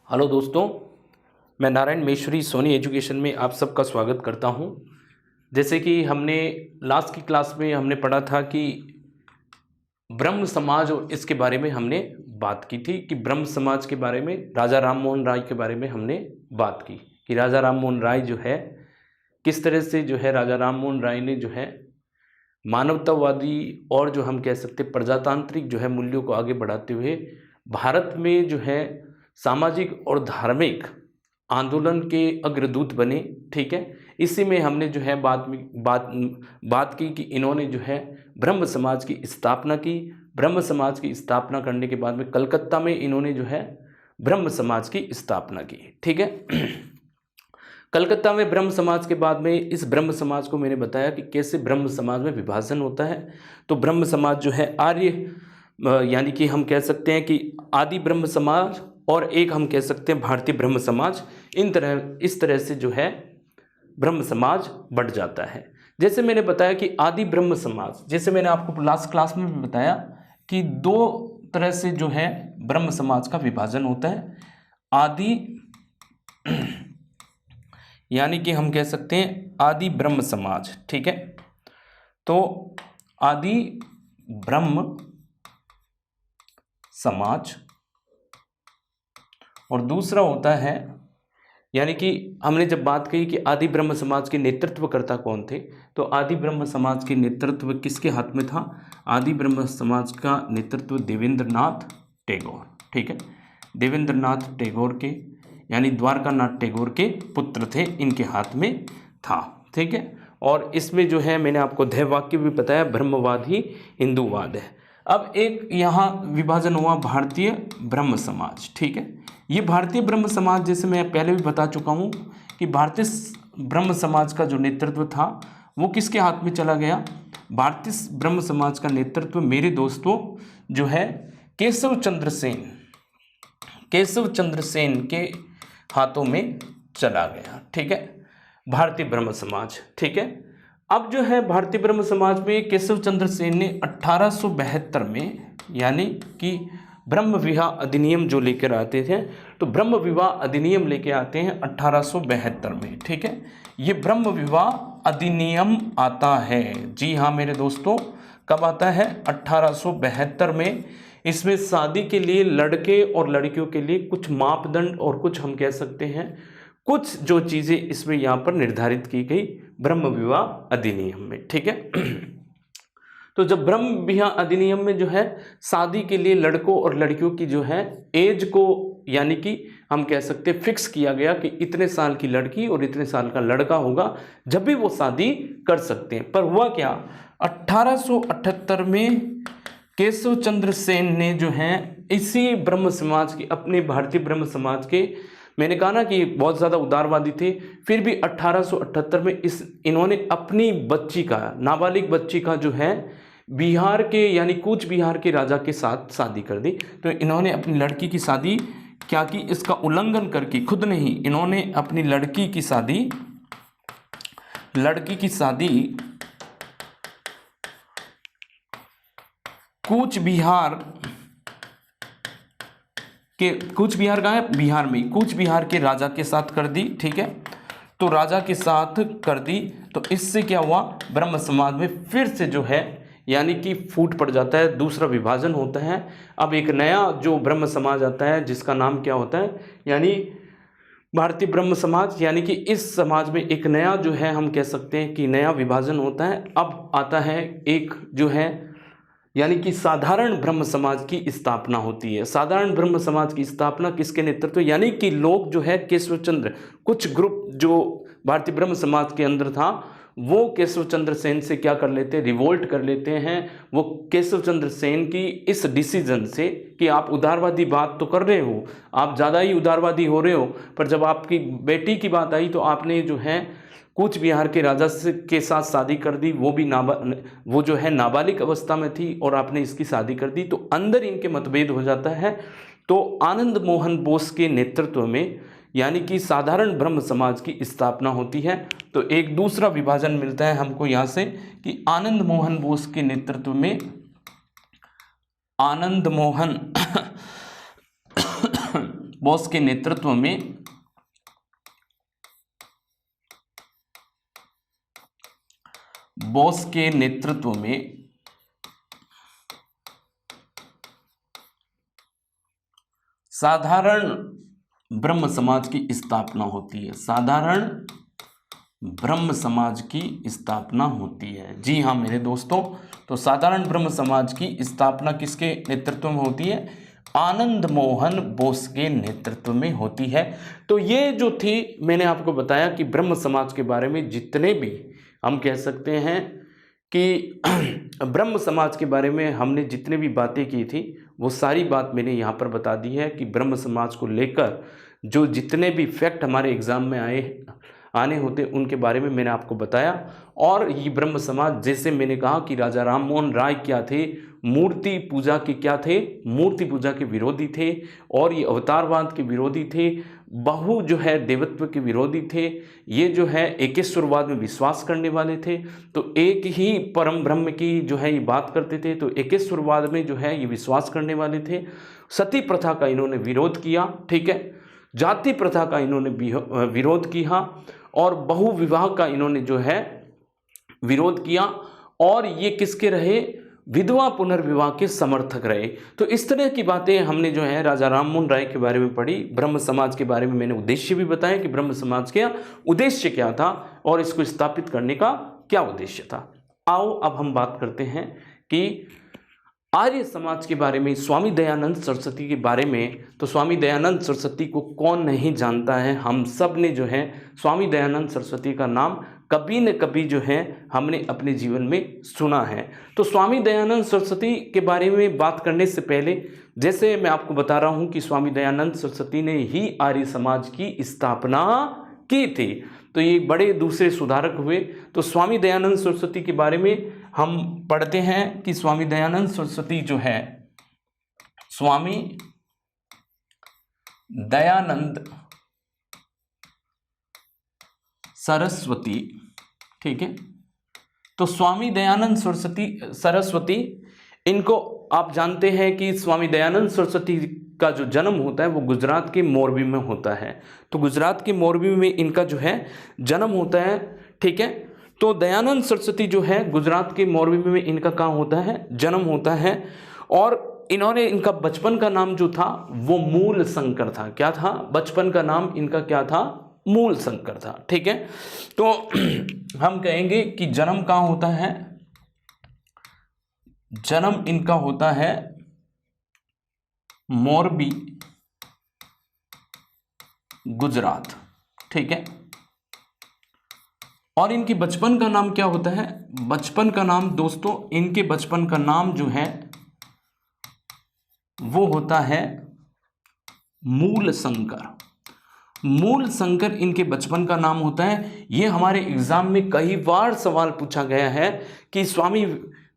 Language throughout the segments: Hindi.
हेलो दोस्तों, मैं नारायण मेश्वरी सोनी एजुकेशन में आप सबका स्वागत करता हूं। जैसे कि हमने लास्ट की क्लास में हमने पढ़ा था कि ब्रह्म समाज और इसके बारे में हमने बात की थी कि ब्रह्म समाज के बारे में राजा राम मोहन राय के बारे में हमने बात की कि राजा राम मोहन राय जो है किस तरह से जो है राजा राम मोहन राय ने जो है मानवतावादी और जो हम कह सकते प्रजातांत्रिक जो है मूल्यों को आगे बढ़ाते हुए भारत में जो है सामाजिक और धार्मिक आंदोलन के अग्रदूत बने। ठीक है, इसी में हमने जो है बात की कि इन्होंने जो है ब्रह्म समाज की स्थापना की। ब्रह्म समाज की स्थापना करने के बाद में कलकत्ता में इन्होंने जो है ब्रह्म समाज की स्थापना की। ठीक है, कलकत्ता में ब्रह्म समाज के बाद में इस ब्रह्म समाज को मैंने बताया कि कैसे ब्रह्म समाज में विभाजन होता है। तो ब्रह्म समाज जो है आर्य यानी कि हम कह सकते हैं कि आदि ब्रह्म समाज और एक हम कह सकते हैं भारतीय ब्रह्म समाज, इस तरह से जो है ब्रह्म समाज बढ़ जाता है। जैसे मैंने बताया कि आदि ब्रह्म समाज, जैसे मैंने आपको लास्ट क्लास में भी बताया कि दो तरह से जो है ब्रह्म समाज का विभाजन होता है। आदि यानी कि हम कह सकते हैं आदि ब्रह्म समाज। ठीक है, तो आदि ब्रह्म समाज और दूसरा होता है, यानी कि हमने जब बात कही कि आदि ब्रह्म समाज के नेतृत्वकर्ता कौन थे, तो आदि ब्रह्म समाज के नेतृत्व किसके हाथ में था? आदि ब्रह्म समाज का नेतृत्व देवेंद्रनाथ टैगोर। ठीक है, देवेंद्रनाथ टैगोर के यानी द्वारकानाथ टैगोर के पुत्र थे, इनके हाथ में था। ठीक है, और इसमें जो है मैंने आपको ध्येय वाक्य भी बताया, ब्रह्मवाद ही हिंदूवाद है। अब एक यहाँ विभाजन हुआ भारतीय ब्रह्म समाज। ठीक है, ये भारतीय ब्रह्म समाज जैसे मैं पहले भी बता चुका हूँ कि भारतीय ब्रह्म समाज का जो नेतृत्व था वो किसके हाथ में चला गया? भारतीय ब्रह्म समाज का नेतृत्व मेरे दोस्तों जो है केशव चंद्र सेन के हाथों में चला गया। ठीक है, भारतीय ब्रह्म समाज। ठीक है, अब जो है भारतीय ब्रह्म समाज में केशव चंद्र सेन ने 1872 में यानी कि ब्रह्म विवाह अधिनियम जो लेकर आते थे, तो ब्रह्म विवाह अधिनियम लेके आते हैं 1872 में। ठीक है, ये ब्रह्म विवाह अधिनियम आता है, जी हाँ मेरे दोस्तों, कब आता है? 1872 में। इसमें शादी के लिए लड़के और लड़कियों के लिए कुछ मापदंड और कुछ हम कह सकते हैं कुछ जो चीज़ें इसमें यहाँ पर निर्धारित की गई ब्रह्म विवाह अधिनियम में। ठीक है, तो जब ब्रह्म विवाह अधिनियम में जो है शादी के लिए लड़कों और लड़कियों की जो है एज को यानी कि हम कह सकते फिक्स किया गया कि इतने साल की लड़की और इतने साल का लड़का होगा जब भी वो शादी कर सकते हैं। पर हुआ क्या? 1878 में केशव चंद्र सेन ने जो है इसी ब्रह्म समाज की, अपने भारतीय ब्रह्म समाज के, मैंने कहा ना कि बहुत ज़्यादा उदारवादी थे, फिर भी 1878 में इन्होंने अपनी बच्ची का, नाबालिग बच्ची का जो है बिहार के यानी कूच बिहार के राजा के साथ शादी कर दी। तो इन्होंने अपनी लड़की की शादी क्या की? इसका उल्लंघन करके खुद ने ही इन्होंने अपनी लड़की की शादी कूच बिहार कहाँ है? बिहार में, कूच बिहार के राजा के साथ कर दी। ठीक है, तो राजा के साथ कर दी, तो इससे क्या हुआ? ब्रह्म समाज में फिर से जो है यानी कि फूट पड़ जाता है, दूसरा विभाजन होता है। अब एक नया जो ब्रह्म समाज आता है जिसका नाम क्या होता है? यानी भारतीय ब्रह्म समाज, यानी कि इस समाज में एक नया जो है हम कह सकते हैं कि नया विभाजन होता है। अब आता है एक जो है यानी कि साधारण ब्रह्म समाज की स्थापना होती है। साधारण ब्रह्म समाज की स्थापना किसके नेतृत्व? यानी कि लोग जो है केशव चंद्र, कुछ ग्रुप जो भारतीय ब्रह्म समाज के अंदर था वो केशव चंद्र सेन से क्या कर लेते हैं? रिवोल्ट कर लेते हैं। वो केशव चंद्र सेन की इस डिसीजन से कि आप उदारवादी बात तो कर रहे हो, आप ज़्यादा ही उदारवादी हो रहे हो, पर जब आपकी बेटी की बात आई तो आपने जो है कूच बिहार के राजा के साथ शादी कर दी, वो जो है नाबालिग अवस्था में थी और आपने इसकी शादी कर दी, तो अंदर इनके मतभेद हो जाता है। तो आनंद मोहन बोस के नेतृत्व में यानी कि साधारण ब्रह्म समाज की स्थापना होती है। तो एक दूसरा विभाजन मिलता है हमको यहाँ से कि आनंद मोहन बोस के नेतृत्व में आनंद मोहन बोस के नेतृत्व में साधारण ब्रह्म समाज की स्थापना होती है। साधारण ब्रह्म समाज की स्थापना होती है। जी हाँ मेरे दोस्तों, तो साधारण ब्रह्म समाज की स्थापना किसके नेतृत्व में होती है? आनंद मोहन बोस के नेतृत्व में होती है। तो ये जो थी, मैंने आपको बताया कि ब्रह्म समाज के बारे में जितने भी हम कह सकते हैं कि ब्रह्म समाज के बारे में हमने जितने भी बातें की थी, वो सारी बात मैंने यहाँ पर बता दी है कि ब्रह्म समाज को लेकर जो जितने भी फैक्ट हमारे एग्जाम में आने होते उनके बारे में मैंने आपको बताया। और ये ब्रह्म समाज, जैसे मैंने कहा कि राजा राम मोहन राय क्या थे? मूर्ति पूजा के क्या थे? मूर्ति पूजा के विरोधी थे, और ये अवतारवाद के विरोधी थे, बहु जो है देवत्व के विरोधी थे, ये जो है एकेश्वरवाद में विश्वास करने वाले थे। तो एक ही परम ब्रह्म की जो है ये बात करते थे, तो एकेश्वरवाद में जो है ये विश्वास करने वाले थे। सती प्रथा का इन्होंने विरोध किया, ठीक है, जाति प्रथा का इन्होंने विरोध किया, और बहु विवाह का इन्होंने जो है विरोध किया, और ये किसके रहे? विधवा पुनर्विवाह के समर्थक रहे। तो इस तरह की बातें हमने जो है राजा राम मोहन राय के बारे में पढ़ी। ब्रह्म समाज के बारे में मैंने उद्देश्य भी बताया कि ब्रह्म समाज का उद्देश्य क्या था और इसको स्थापित करने का क्या उद्देश्य था। आओ अब हम बात करते हैं कि आर्य समाज के बारे में, स्वामी दयानंद सरस्वती के बारे में। तो स्वामी दयानंद सरस्वती को कौन नहीं जानता है? हम सब ने जो है स्वामी दयानंद सरस्वती का नाम कभी न कभी जो है हमने अपने जीवन में सुना है। तो स्वामी दयानंद सरस्वती के बारे में बात करने से पहले, जैसे मैं आपको बता रहा हूँ कि स्वामी दयानंद सरस्वती ने ही आर्य समाज की स्थापना की थी, तो ये बड़े दूसरे सुधारक हुए। तो स्वामी दयानंद सरस्वती के बारे में हम पढ़ते हैं कि स्वामी दयानंद सरस्वती जो है, स्वामी दयानंद सरस्वती, ठीक है। तो स्वामी दयानंद सरस्वती इनको आप जानते हैं कि स्वामी दयानंद सरस्वती का जो जन्म होता है वो गुजरात के मोरबी में होता है। तो गुजरात के मोरबी में इनका जो है जन्म होता है, ठीक है। तो दयानंद सरस्वती जो है गुजरात के मोरबी में इनका कहाँ होता है? जन्म होता है। और इन्होंने, इनका बचपन का नाम जो था वो मूल शंकर था। क्या था? बचपन का नाम इनका क्या था? मूल शंकर था, ठीक है। तो हम कहेंगे कि जन्म कहाँ होता है? जन्म इनका होता है मोरबी, गुजरात, ठीक है। और इनके बचपन का नाम क्या होता है? बचपन का नाम दोस्तों, इनके बचपन का नाम जो है वो होता है मूल शंकर। मूल शंकर इनके बचपन का नाम होता है। ये हमारे एग्जाम में कई बार सवाल पूछा गया है कि स्वामी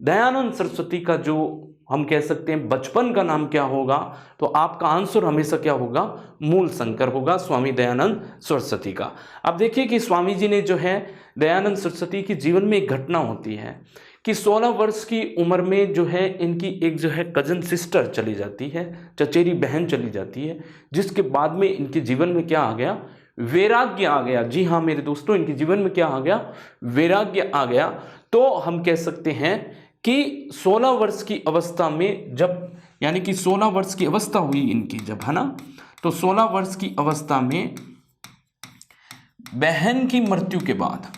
दयानंद सरस्वती का जो हम कह सकते हैं बचपन का नाम क्या होगा, तो आपका आंसर हमेशा क्या होगा? मूल शंकर होगा, स्वामी दयानंद सरस्वती का। अब देखिए कि स्वामी जी ने जो है दयानंद सरस्वती के जीवन में एक घटना होती है कि 16 वर्ष की उम्र में जो है इनकी एक जो है कजन सिस्टर चली जाती है, चचेरी बहन चली जाती है, जिसके बाद में इनके जीवन में क्या आ गया? वैराग्य आ गया। जी हाँ मेरे दोस्तों, इनके जीवन में क्या आ गया? वैराग्य आ गया। तो हम कह सकते हैं कि 16 वर्ष की अवस्था में जब, यानी कि 16 वर्ष की अवस्था हुई इनकी जब, है ना, तो 16 वर्ष की अवस्था में बहन की मृत्यु के बाद,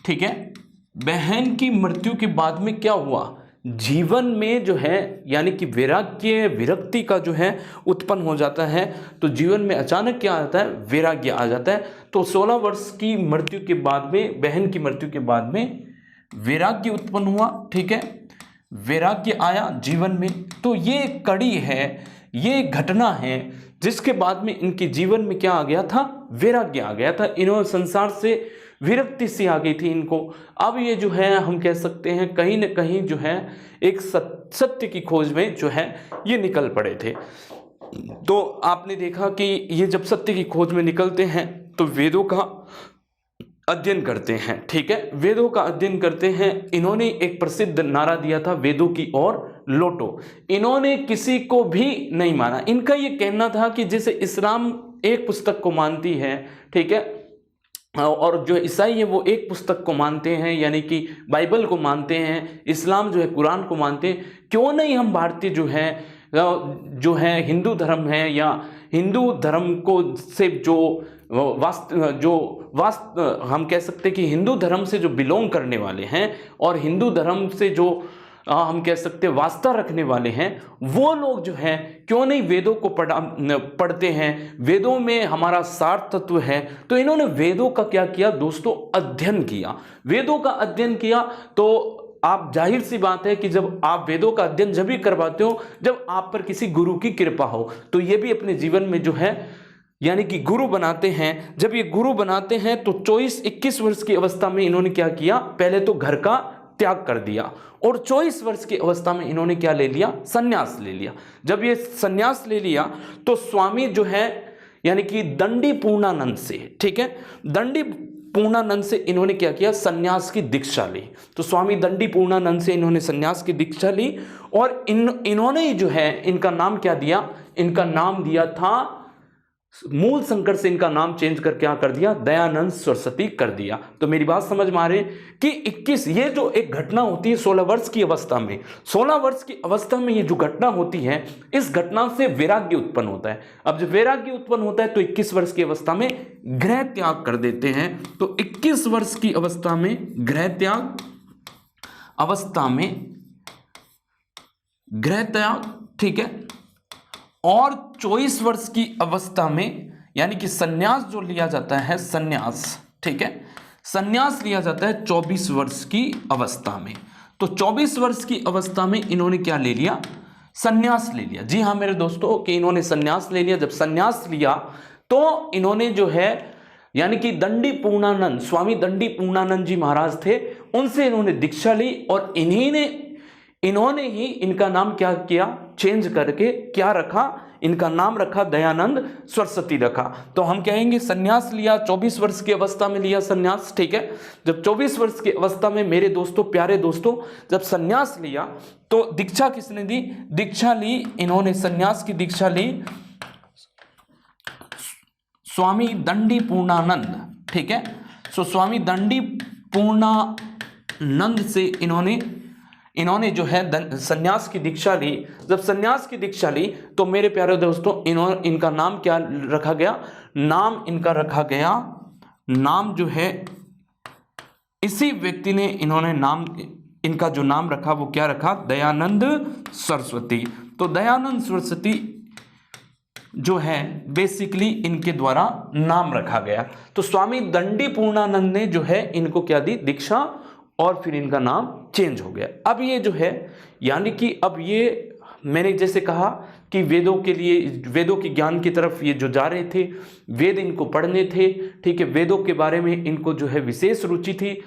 ठीक है, बहन की मृत्यु के बाद में क्या हुआ? जीवन में जो है यानी कि वैराग्य, विरक्ति का जो है उत्पन्न हो जाता है। तो जीवन में अचानक क्या आता है? वैराग्य आ जाता है। तो 16 वर्ष की मृत्यु के बाद में, बहन की मृत्यु के बाद में वैराग्य उत्पन्न हुआ, ठीक है, वैराग्य आया जीवन में। तो ये कड़ी है, ये घटना है जिसके बाद में इनके जीवन में क्या आ गया था? वैराग्य आ गया था। इन्होंने संसार से विरक्ति सी आ गई थी इनको। अब ये जो है हम कह सकते हैं कहीं न कहीं जो है एक सत्य की खोज में जो है ये निकल पड़े थे। तो आपने देखा कि ये जब सत्य की खोज में निकलते हैं तो वेदों का अध्ययन करते हैं, ठीक है, वेदों का अध्ययन करते हैं। इन्होंने एक प्रसिद्ध नारा दिया था, वेदों की ओर लौटो। इन्होंने किसी को भी नहीं माना। इनका ये कहना था कि जैसे इस्लाम एक पुस्तक को मानती है, ठीक है, और जो ईसाई है वो एक पुस्तक को मानते हैं, यानी कि बाइबल को मानते हैं, इस्लाम जो है कुरान को मानते हैं, क्यों नहीं हम भारतीय जो है हिंदू धर्म है या हिंदू धर्म को से हम कह सकते हैं कि हिंदू धर्म से जो बिलोंग करने वाले हैं और हिंदू धर्म से जो हम कह सकते हैं वास्ता रखने वाले हैं, वो लोग जो हैं क्यों नहीं वेदों को पढ़ते हैं, वेदों में हमारा सार तत्व है। तो इन्होंने वेदों का क्या किया दोस्तों, अध्ययन किया। वेदों का अध्ययन किया तो आप जाहिर सी बात है कि जब आप वेदों का अध्ययन जब भी करवाते हो जब आप पर किसी गुरु की कृपा हो, तो ये भी अपने जीवन में जो है यानी कि गुरु बनाते हैं। जब ये गुरु बनाते हैं तो 24-21 वर्ष की अवस्था में इन्होंने क्या किया, पहले तो घर का त्याग कर दिया और 24 वर्ष की अवस्था में इन्होंने क्या ले लिया, संन्यास ले लिया। जब ये संन्यास ले लिया तो स्वामी जो है यानी कि दंडी पूर्णानंद से, ठीक है, दंडी पूर्णानंद से इन्होंने क्या किया, संन्यास की दीक्षा ली। तो स्वामी दंडी पूर्णानंद से इन्होंने संन्यास की दीक्षा ली और इन्होंने जो है इनका नाम क्या दिया, इनका नाम दिया था, मूल शंकर से इनका नाम चेंज कर क्या कर दिया, दयानंद सरस्वती कर दिया। तो मेरी बात समझ में आ रही है कि 21 ये जो एक घटना होती है 16 वर्ष की अवस्था में, 16 वर्ष की अवस्था में ये जो घटना होती है, इस घटना से वैराग्य उत्पन्न होता है। अब जब वैराग्य उत्पन्न होता है तो 21 वर्ष की अवस्था में गृह त्याग कर देते हैं। तो 21 वर्ष की अवस्था में गृह त्याग अवस्था में गृह त्याग, ठीक है, और 24 वर्ष की अवस्था में यानी कि संन्यास जो लिया जाता है, संन्यास, ठीक है, संन्यास लिया जाता है 24 वर्ष की अवस्था में। तो 24 वर्ष की अवस्था में इन्होंने क्या ले लिया, संन्यास ले लिया। जी हाँ मेरे दोस्तों, कि इन्होंने संन्यास ले लिया। जब संन्यास लिया तो इन्होंने जो है यानी कि दंडी पूर्णानंद, स्वामी दंडी पूर्णानंद जी महाराज थे, उनसे इन्होंने दीक्षा ली और इन्होंने ही इनका नाम क्या किया, चेंज करके क्या रखा, इनका नाम रखा दयानंद सरस्वती रखा। तो हम कहेंगे संन्यास लिया, 24 वर्ष की अवस्था में लिया संन्यास, ठीक है। जब 24 वर्ष की अवस्था में मेरे दोस्तों, प्यारे दोस्तों, जब संन्यास लिया तो दीक्षा किसने दी, दीक्षा ली इन्होंने, संन्यास की दीक्षा ली स्वामी दंडी पूर्णानंद, ठीक है। सो स्वामी दंडी पूर्णानंद से इन्होंने जो है संन्यास की दीक्षा ली। जब संन्यास की दीक्षा ली तो मेरे प्यारे दोस्तों इनका नाम क्या रखा गया, नाम इनका रखा गया, नाम जो है इसी व्यक्ति ने इन्होंने नाम, इनका जो नाम रखा वो क्या रखा, दयानंद सरस्वती। तो दयानंद सरस्वती जो है बेसिकली इनके द्वारा नाम रखा गया। तो स्वामी दंडी पूर्णानंद ने जो है इनको क्या दी, दीक्षा, और फिर इनका नाम चेंज हो गया। अब ये जो है यानी कि अब ये मैंने जैसे कहा कि वेदों के लिए, वेदों के ज्ञान की तरफ ये जो जा रहे थे, वेद इनको पढ़ने थे, ठीक है, वेदों के बारे में इनको जो है विशेष रुचि थी।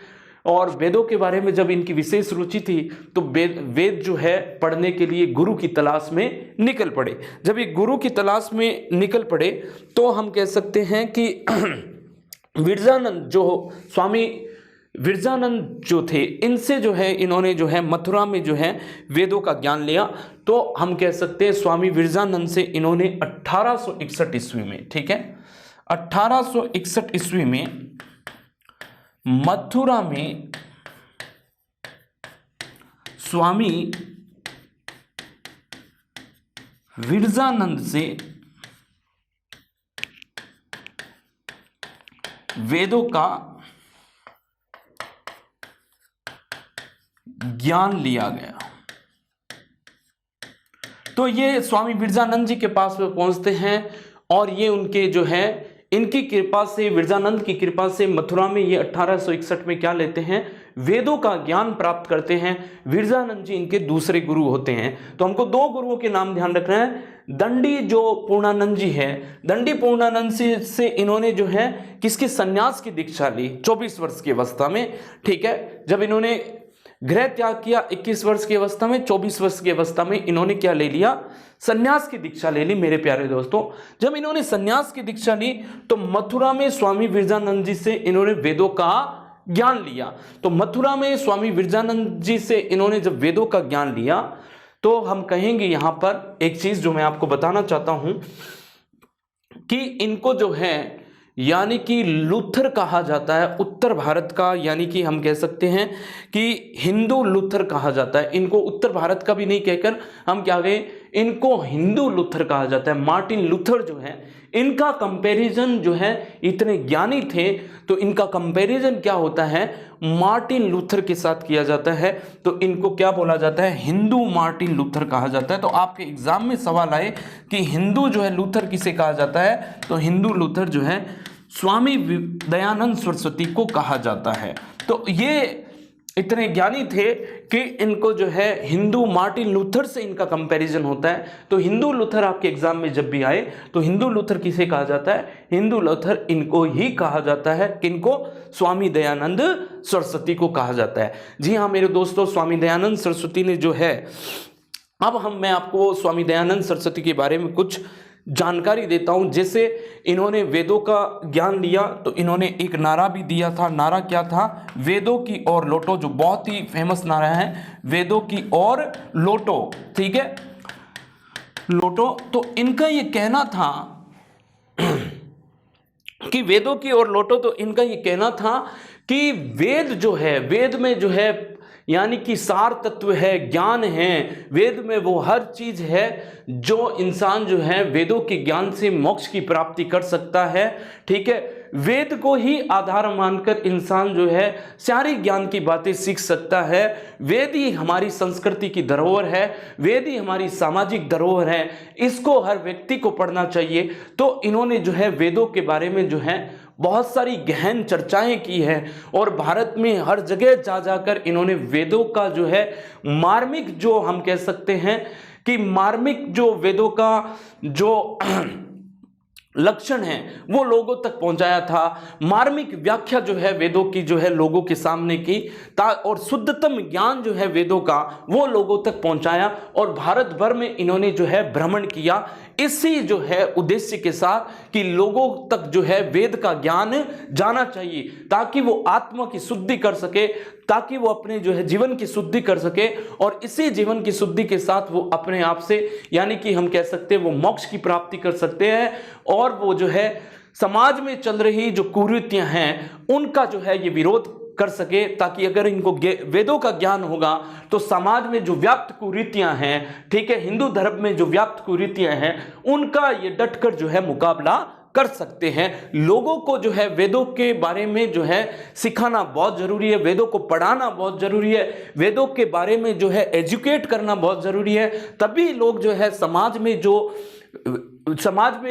और वेदों के बारे में जब इनकी विशेष रुचि थी तो वेद जो है पढ़ने के लिए गुरु की तलाश में निकल पड़े। जब ये गुरु की तलाश में निकल पड़े तो हम कह सकते हैं कि विरजानंद, जो स्वामी विरजानंद जो थे, इनसे जो है इन्होंने जो है मथुरा में जो है वेदों का ज्ञान लिया। तो हम कह सकते हैं स्वामी विरजानंद से इन्होंने 1861 ईस्वी में, ठीक है, 1861 ईस्वी में मथुरा में स्वामी विरजानंद से वेदों का ज्ञान लिया गया। तो ये स्वामी विरजानंद जी के पास में पहुंचते हैं और ये उनके जो है इनकी कृपा से, विरजानंद की कृपा से मथुरा में ये 1861 में क्या लेते हैं, वेदों का ज्ञान प्राप्त करते हैं। विरजानंद जी इनके दूसरे गुरु होते हैं। तो हमको दो गुरुओं के नाम ध्यान रखना है। दंडी जो पूर्णानंद जी है, दंडी पूर्णानंद से इन्होंने जो है किसकी, संन्यास की दीक्षा ली 24 वर्ष की अवस्था में, ठीक है। जब इन्होंने गृह त्याग किया 21 वर्ष की अवस्था में। 24 वर्ष की अवस्था में इन्होंने क्या ले लिया, सन्यास की दीक्षा ले ली। मेरे प्यारे दोस्तों, जब इन्होंने सन्यास की दीक्षा ली तो मथुरा में स्वामी विरजानंद जी से इन्होंने वेदों का ज्ञान लिया। तो मथुरा में स्वामी विरजानंद जी से इन्होंने जब वेदों का ज्ञान लिया तो हम कहेंगे यहां पर एक चीज जो मैं आपको बताना चाहता हूं कि इनको जो है यानी कि लूथर कहा जाता है उत्तर भारत का, यानी कि हम कह सकते हैं कि हिंदू लूथर कहा जाता है। इनको उत्तर भारत का भी नहीं कहकर हम क्या कहें, इनको हिंदू लूथर कहा जाता है। मार्टिन लूथर जो है इनका कंपैरिजन जो है, इतने ज्ञानी थे तो इनका कंपैरिजन क्या होता है, मार्टिन लूथर के साथ किया जाता है। तो इनको क्या बोला जाता है, हिंदू मार्टिन लूथर कहा जाता है। तो आपके एग्जाम में सवाल आए कि हिंदू जो है लूथर किसे कहा जाता है, तो हिंदू लूथर जो है स्वामी दयानंद सरस्वती को कहा जाता है। तो ये इतने ज्ञानी थे कि इनको जो है हिंदू मार्टिन लूथर से इनका कंपैरिजन होता है। तो हिंदू लूथर आपके एग्जाम में जब भी आए तो हिंदू लूथर किसे कहा जाता है, हिंदू लूथर इनको ही कहा जाता है। किनको, स्वामी दयानंद सरस्वती को कहा जाता है। जी हाँ मेरे दोस्तों, स्वामी दयानंद सरस्वती ने जो है, अब मैं आपको स्वामी दयानंद सरस्वती के बारे में कुछ जानकारी देता हूं। जैसे इन्होंने वेदों का ज्ञान लिया तो इन्होंने एक नारा भी दिया था। नारा क्या था, वेदों की ओर लौटो, जो बहुत ही फेमस नारा है, वेदों की ओर लौटो। ठीक है, लौटो। तो इनका ये कहना था कि वेदों की ओर लौटो, तो इनका ये कहना था कि वेद जो है, वेद में जो है यानी कि सार तत्व है, ज्ञान है, वेद में वो हर चीज है जो इंसान जो है वेदों के ज्ञान से मोक्ष की प्राप्ति कर सकता है। ठीक है, वेद को ही आधार मानकर इंसान जो है सारी ज्ञान की बातें सीख सकता है। वेद ही हमारी संस्कृति की धरोहर है, वेद ही हमारी सामाजिक धरोहर है, इसको हर व्यक्ति को पढ़ना चाहिए। तो इन्होंने जो है वेदों के बारे में जो है बहुत सारी गहन चर्चाएं की है और भारत में हर जगह जा जाकर इन्होंने वेदों का जो है मार्मिक, जो हम कह सकते हैं कि मार्मिक जो वेदों का जो लक्षण है वो लोगों तक पहुंचाया था। मार्मिक व्याख्या जो है वेदों की जो है लोगों के सामने की और शुद्धतम ज्ञान जो है वेदों का वो लोगों तक पहुंचाया और भारत भर में इन्होंने जो है भ्रमण किया, इसी जो है उद्देश्य के साथ कि लोगों तक जो है वेद का ज्ञान जाना चाहिए ताकि वो आत्मा की शुद्धि कर सके, ताकि वो अपने जो है जीवन की शुद्धि कर सके और इसी जीवन की शुद्धि के साथ वो अपने आप से यानी कि हम कह सकते हैं वो मोक्ष की प्राप्ति कर सकते हैं और वो जो है समाज में चल रही जो कुरीतियां हैं उनका जो है ये विरोध कर सके, ताकि अगर इनको वेदों का ज्ञान होगा तो समाज में जो व्याप्त कुरीतियां हैं, ठीक है, हिंदू धर्म में जो व्याप्त कुरीतियां हैं उनका ये डटकर जो है मुकाबला कर सकते हैं। लोगों को जो है वेदों के बारे में जो है सिखाना बहुत जरूरी है, वेदों को पढ़ाना बहुत जरूरी है, वेदों के बारे में जो है एजुकेट करना बहुत जरूरी है। तभी लोग जो है समाज में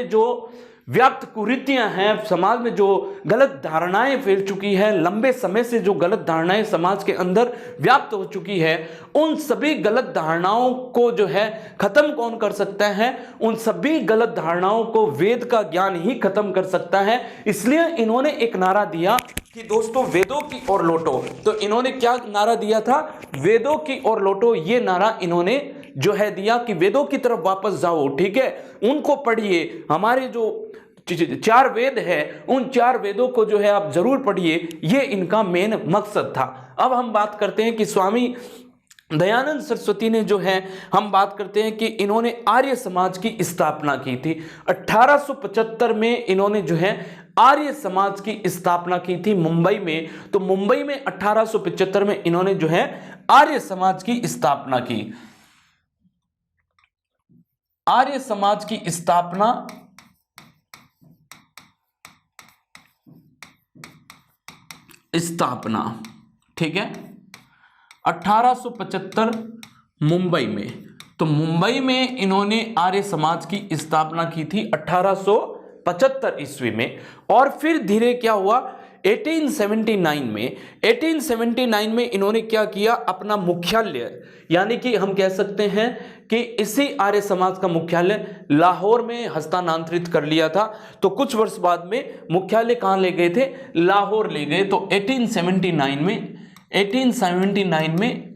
जो व्याप्त कुरीतियां हैं, समाज में जो गलत धारणाएं फैल चुकी है, लंबे समय से जो गलत धारणाएं समाज के अंदर व्याप्त हो चुकी है, उन सभी गलत धारणाओं को जो है खत्म कौन कर सकता है, उन सभी गलत धारणाओं को वेद का ज्ञान ही खत्म कर सकता है। इसलिए इन्होंने एक नारा दिया कि दोस्तों वेदों की ओर लौटो। तो इन्होंने क्या नारा दिया था, वेदों की ओर लौटो। ये नारा इन्होंने जो है दिया कि वेदों की तरफ वापस जाओ, ठीक है, उनको पढ़िए। हमारे जो 4 वेद है उन 4 वेदों को जो है आप जरूर पढ़िए, ये इनका मेन मकसद था। अब हम बात करते हैं कि स्वामी दयानंद सरस्वती ने जो है, हम बात करते हैं कि इन्होंने आर्य समाज की स्थापना की थी। 1875 में इन्होंने जो है आर्य समाज की स्थापना की थी मुंबई में। तो मुंबई में 1875 में इन्होंने जो है आर्य समाज की स्थापना की। आर्य समाज की स्थापना ठीक है 1875 मुंबई में। तो मुंबई में इन्होंने आर्य समाज की स्थापना की थी 1875 ईस्वी में। और फिर धीरे क्या हुआ, 1879 में इन्होंने क्या किया, अपना मुख्यालय यानी कि हम कह सकते हैं कि इसी आर्य समाज का मुख्यालय लाहौर में हस्तांतरित कर लिया था। तो कुछ वर्ष बाद में मुख्यालय कहां ले गए थे, लाहौर ले गए। तो 1879 1879 में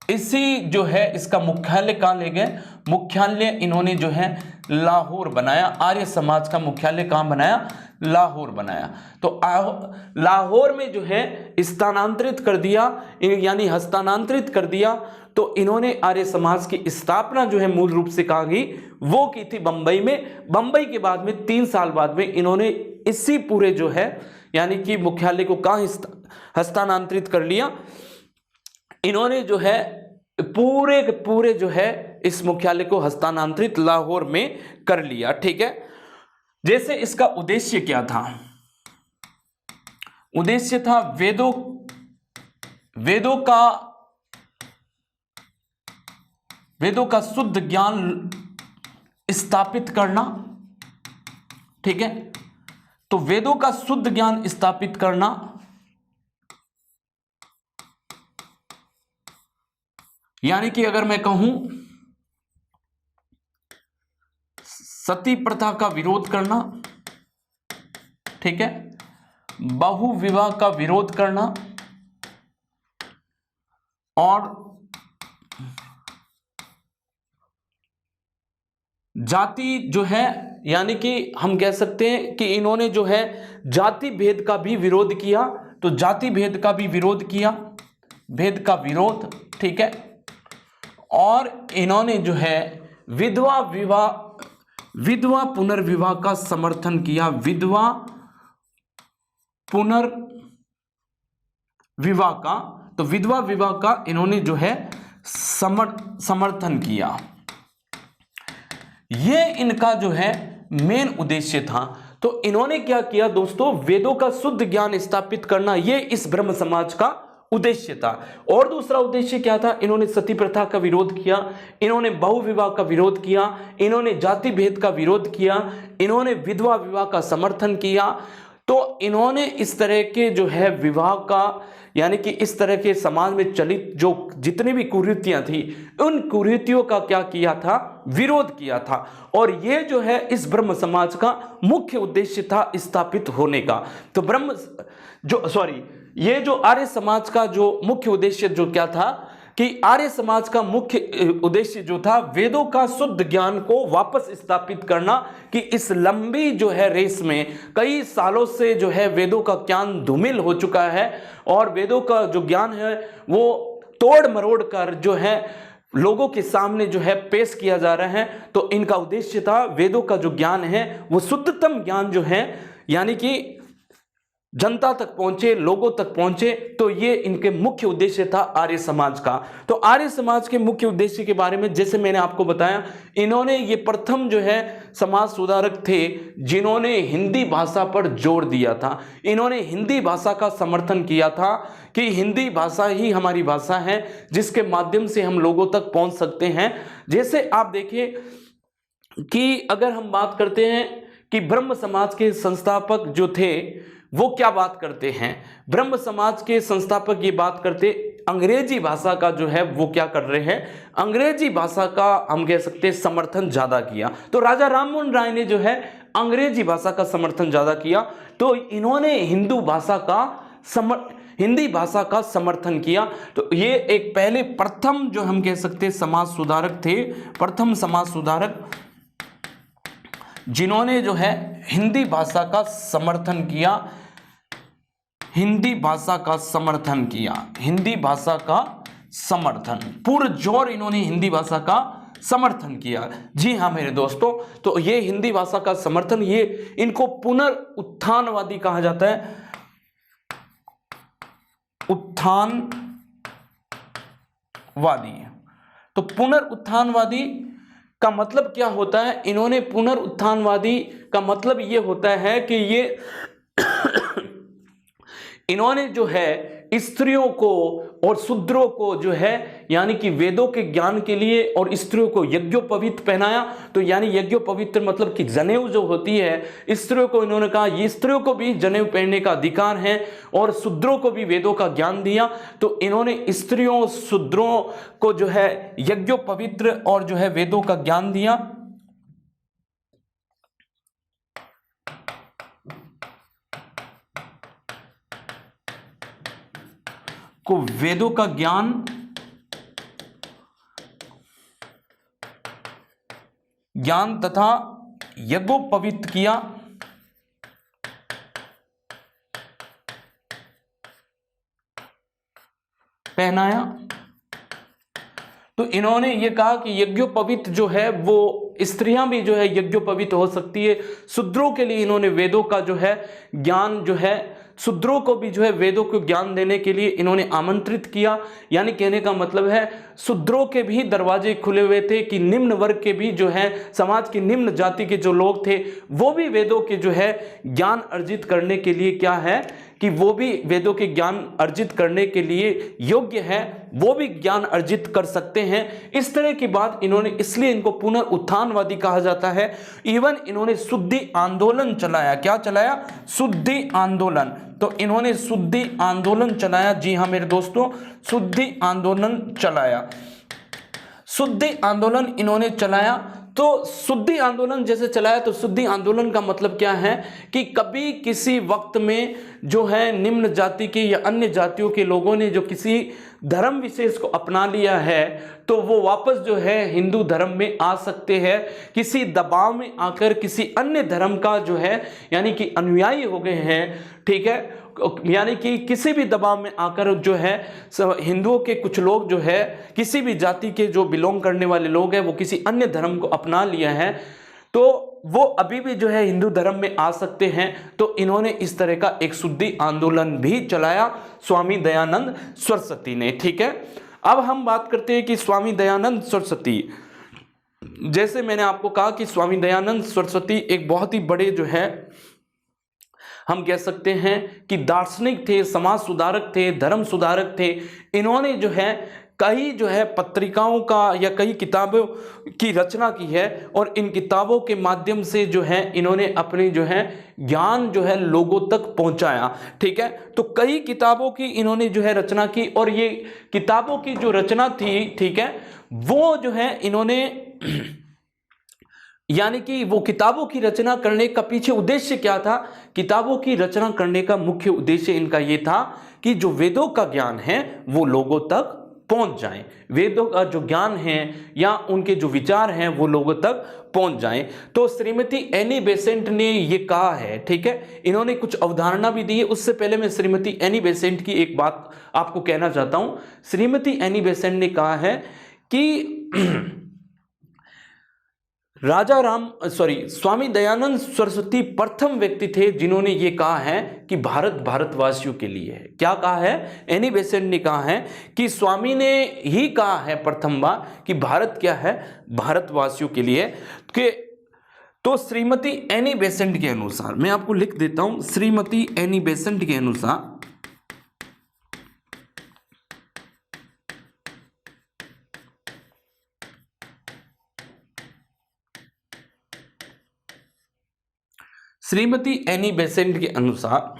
इसी जो है इसका मुख्यालय कहाँ ले गए, मुख्यालय इन्होंने जो है लाहौर बनाया। आर्य समाज का मुख्यालय कहाँ बनाया, लाहौर बनाया। तो लाहौर में जो है स्थानांतरित कर दिया, यानी हस्तांतरित कर दिया। तो इन्होंने आर्य समाज की स्थापना जो है मूल रूप से कहाँ की, वो की थी बंबई में। बंबई के बाद में 3 साल बाद में इन्होंने इसी पूरे जो है यानी कि मुख्यालय को कहाँ हस्तांतरित कर लिया, इन्होंने जो है पूरे के पूरे जो है इस मुख्यालय को हस्तांतरित लाहौर में कर लिया। ठीक है, जैसे इसका उद्देश्य क्या था, उद्देश्य था वेदों का शुद्ध ज्ञान स्थापित करना। ठीक है, तो वेदों का शुद्ध ज्ञान स्थापित करना, यानी कि अगर मैं कहूं सती प्रथा का विरोध करना, ठीक है, बहु विवाह का विरोध करना, और जाति जो है यानी कि हम कह सकते हैं कि इन्होंने जो है जाति भेद का भी विरोध किया। तो जाति भेद का भी विरोध किया, भेद का विरोध। ठीक है, और इन्होंने जो है विधवा पुनर्विवाह का समर्थन किया। विधवा पुनर्विवाह का, तो विधवा विवाह का इन्होंने जो है समर्थन किया। ये इनका जो है मेन उद्देश्य था। तो इन्होंने क्या किया दोस्तों, वेदों का शुद्ध ज्ञान स्थापित करना, ये इस ब्रह्म समाज का उद्देश्य था। और दूसरा उद्देश्य क्या था, इन्होंने सती प्रथा का विरोध किया, इन्होंने बहु विवाह का विरोध किया, इन्होंने जाति भेद का विरोध किया, इन्होंने विधवा विवाह का समर्थन किया। तो इन्होंने इस तरह के जो है विवाह का, यानी कि इस तरह के समाज में चलित जो जितनी भी कुरीतियां थी, उन कुरीतियों का क्या किया था, विरोध किया था। और ये जो है इस ब्रह्म समाज का मुख्य उद्देश्य था स्थापित होने का। तो ये जो आर्य समाज का जो मुख्य उद्देश्य जो क्या था, कि आर्य समाज का मुख्य उद्देश्य जो था वेदों का शुद्ध ज्ञान को वापस स्थापित करना, कि इस लंबी जो है रेस में कई सालों से जो है वेदों का ज्ञान धूमिल हो चुका है, और वेदों का जो ज्ञान है वो तोड़ मरोड़ कर जो है लोगों के सामने जो है पेश किया जा रहा है। तो इनका उद्देश्य था वेदों का जो ज्ञान है वो शुद्धतम ज्ञान जो है यानी कि जनता तक पहुंचे, लोगों तक पहुंचे। तो ये इनके मुख्य उद्देश्य था आर्य समाज का। तो आर्य समाज के मुख्य उद्देश्य के बारे में जैसे मैंने आपको बताया, इन्होंने ये प्रथम जो है समाज सुधारक थे जिन्होंने हिंदी भाषा पर जोर दिया था। इन्होंने हिंदी भाषा का समर्थन किया था कि हिंदी भाषा ही हमारी भाषा है जिसके माध्यम से हम लोगों तक पहुंच सकते हैं। जैसे आप देखिए कि अगर हम बात करते हैं कि ब्रह्म समाज के संस्थापक जो थे वो क्या बात करते हैं, ब्रह्म समाज के संस्थापक ये बात करते अंग्रेजी भाषा का जो है वो क्या कर रहे हैं, अंग्रेजी भाषा का हम कह सकते हैं समर्थन ज्यादा किया। तो राजा राममोहन राय ने जो है अंग्रेजी भाषा का समर्थन ज्यादा किया। तो इन्होंने हिंदी भाषा का समर्थन किया। तो ये एक पहले प्रथम जो हम कह सकते हैं समाज सुधारक थे, प्रथम समाज सुधारक जिन्होंने जो है हिंदी भाषा का समर्थन किया, हिंदी भाषा का समर्थन किया, हिंदी भाषा का समर्थन, पुरजोर इन्होंने हिंदी भाषा का समर्थन किया। जी हाँ मेरे दोस्तों, तो ये हिंदी भाषा का समर्थन, ये इनको पुनरुत्थानवादी कहा जाता है। उत्थानवादी, तो पुनरुत्थानवादी का मतलब क्या होता है, इन्होंने पुनरुत्थानवादी का मतलब ये होता है कि ये इन्होंने जो है स्त्रियों को और शूद्रों को जो है यानी कि वेदों के ज्ञान के लिए और स्त्रियों को यज्ञोपवीत पहनाया। तो यानी यज्ञोपवीत मतलब कि जनेऊ जो होती है, स्त्रियों को इन्होंने कहा ये स्त्रियों को भी जनेऊ पहनने का अधिकार है और शूद्रों को भी वेदों का ज्ञान दिया। तो इन्होंने स्त्रियों शूद्रों को जो है यज्ञोपवीत और जो है वेदों का ज्ञान दिया। को वेदों का ज्ञान तथा यज्ञोपवीत किया, पहनाया। तो इन्होंने ये कहा कि यज्ञोपवीत जो है वो स्त्रियां भी जो है यज्ञोपवीत हो सकती है। शूद्रों के लिए इन्होंने वेदों का जो है ज्ञान जो है, शूद्रों को भी जो है वेदों को ज्ञान देने के लिए इन्होंने आमंत्रित किया। यानी कहने का मतलब है शूद्रों के भी दरवाजे खुले हुए थे कि निम्न वर्ग के भी जो है, समाज की निम्न जाति के जो लोग थे वो भी वेदों के जो है ज्ञान अर्जित करने के लिए क्या है कि वो भी वेदों के ज्ञान अर्जित करने के लिए योग्य है, वो भी ज्ञान अर्जित कर सकते हैं। इस तरह की बात इन्होंने, इसलिए इनको पुनरुत्थानवादी कहा जाता है। इवन इन्होंने शुद्धि आंदोलन चलाया। क्या चलाया? शुद्धि आंदोलन। तो इन्होंने शुद्धि आंदोलन चलाया। जी हाँ मेरे दोस्तों, शुद्धि आंदोलन चलाया। शुद्धि आंदोलन इन्होंने चलाया। तो शुद्धि आंदोलन जैसे चलाया, तो शुद्धि आंदोलन का मतलब क्या है कि कभी किसी वक्त में जो है निम्न जाति के या अन्य जातियों के लोगों ने जो किसी धर्म विशेष को अपना लिया है तो वो वापस जो है हिंदू धर्म में आ सकते हैं। किसी दबाव में आकर किसी अन्य धर्म का जो है यानी कि अनुयायी हो गए हैं, ठीक है, यानी कि किसी भी दबाव में आकर जो है हिंदुओं के कुछ लोग जो है किसी भी जाति के जो बिलोंग करने वाले लोग हैं वो किसी अन्य धर्म को अपना लिया है तो वो अभी भी जो है हिंदू धर्म में आ सकते हैं। तो इन्होंने इस तरह का एक शुद्धि आंदोलन भी चलाया स्वामी दयानंद सरस्वती ने। ठीक है, अब हम बात करते हैं कि स्वामी दयानंद सरस्वती, जैसे मैंने आपको कहा कि स्वामी दयानंद सरस्वती एक बहुत ही बड़े जो है हम कह सकते हैं कि दार्शनिक थे, समाज सुधारक थे, धर्म सुधारक थे। इन्होंने जो है कई जो है पत्रिकाओं का या कई किताबों की रचना की है और इन किताबों के माध्यम से जो है इन्होंने अपने जो है ज्ञान जो है लोगों तक पहुंचाया। ठीक है, तो कई किताबों की इन्होंने जो है रचना की और ये किताबों की जो रचना थी, ठीक है, वो जो है इन्होंने यानी कि वो किताबों की रचना करने का पीछे उद्देश्य क्या था? किताबों की रचना करने का मुख्य उद्देश्य इनका ये था कि जो वेदों का ज्ञान है वो लोगों तक पहुंच जाए, वेदों का जो ज्ञान है या उनके जो विचार हैं वो लोगों तक पहुंच जाए। तो श्रीमती एनी बेसेंट ने ये कहा है, ठीक है, इन्होंने कुछ अवधारणा भी दी है। उससे पहले मैं श्रीमती एनी बेसेंट की एक बात आपको कहना चाहता हूं। श्रीमती एनी बेसेंट ने कहा है कि स्वामी दयानंद सरस्वती प्रथम व्यक्ति थे जिन्होंने ये कहा है कि भारत भारतवासियों के लिए है। क्या कहा है? एनी बेसेंट ने कहा है कि स्वामी ने ही कहा है प्रथम बार कि भारत क्या है? भारतवासियों के लिए। तो श्रीमती एनी बेसेंट के अनुसार, मैं आपको लिख देता हूं, श्रीमती एनी बेसेंट के अनुसार श्रीमती एनी बेसेंट के अनुसार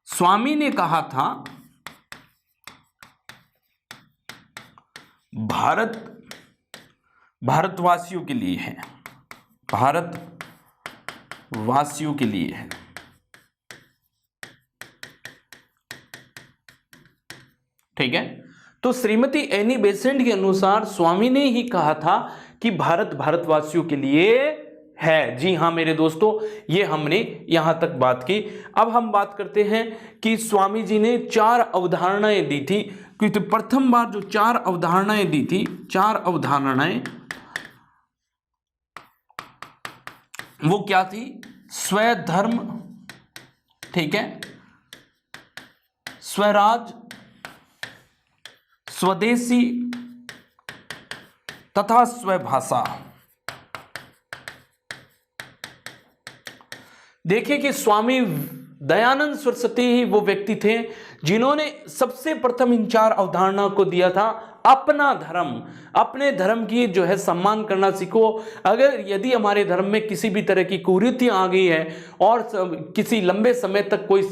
स्वामी ने कहा था भारत भारतवासियों के लिए है, भारतवासियों के लिए है। ठीक है, तो श्रीमती एनी बेसेंट के अनुसार स्वामी ने ही कहा था कि भारत भारतवासियों के लिए है। जी हाँ मेरे दोस्तों, ये हमने यहां तक बात की। अब हम बात करते हैं कि स्वामी जी ने 4 अवधारणाएं दी थी। क्योंकि प्रथम बार जो 4 अवधारणाएं दी थी, 4 अवधारणाएं वो क्या थी? स्वधर्म, ठीक है, स्वराज, स्वदेशी तथा स्वभाषा। देखिए कि स्वामी दयानंद सरस्वती ही वो व्यक्ति थे जिन्होंने सबसे प्रथम इन 4 अवधारणा को दिया था अपना धर्म, अपने धर्म की जो है सम्मान करना सीखो। अगर यदि हमारे धर्म में किसी भी तरह की कुरीतियां आ गई है और किसी लंबे समय तक कोई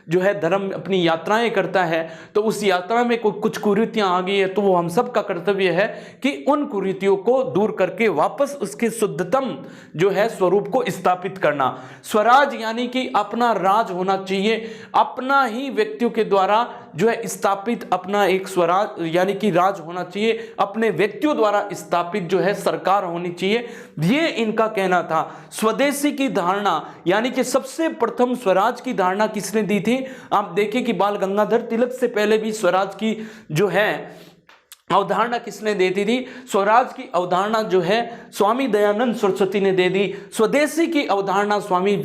जो है धर्म अपनी यात्राएं करता है, तो उस यात्रा में कुछ कुरीतियां आ गई है, तो वो हम सब का कर्तव्य है कि उन कुरीतियों को दूर करके वापस उसके शुद्धतम जो है स्वरूप को स्थापित करना। स्वराज यानी कि अपना राज होना चाहिए, अपना ही व्यक्तियों के द्वारा जो है स्थापित अपना एक स्वराज यानी कि राज होना चाहिए, अपने व्यक्तियों द्वारा स्थापित जो है सरकार होनी चाहिए, ये इनका कहना था। स्वदेशी की धारणा यानी कि सबसे प्रथम स्वराज की धारणा किसने दी थी? आप देखिए कि बाल गंगाधर तिलक से पहले भी स्वराज की जो है अवधारणा किसने दे दी थी? स्वराज की अवधारणा जो है स्वामी दयानंद सरस्वती ने दे दी। स्वदेशी की अवधारणा स्वामी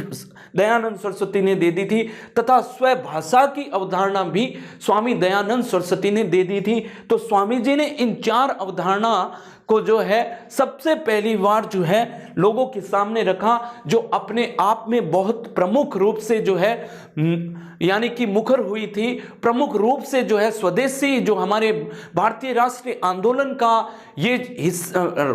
दयानंद सरस्वती ने दे दी थी तथा स्वभाषा की अवधारणा भी स्वामी दयानंद सरस्वती ने दे दी थी। तो स्वामी जी ने इन चार अवधारणा को जो है सबसे पहली बार जो है लोगों के सामने रखा, जो अपने आप में बहुत प्रमुख रूप से जो है यानी कि मुखर हुई थी। प्रमुख रूप से जो है स्वदेशी जो हमारे भारतीय राष्ट्रीय आंदोलन का ये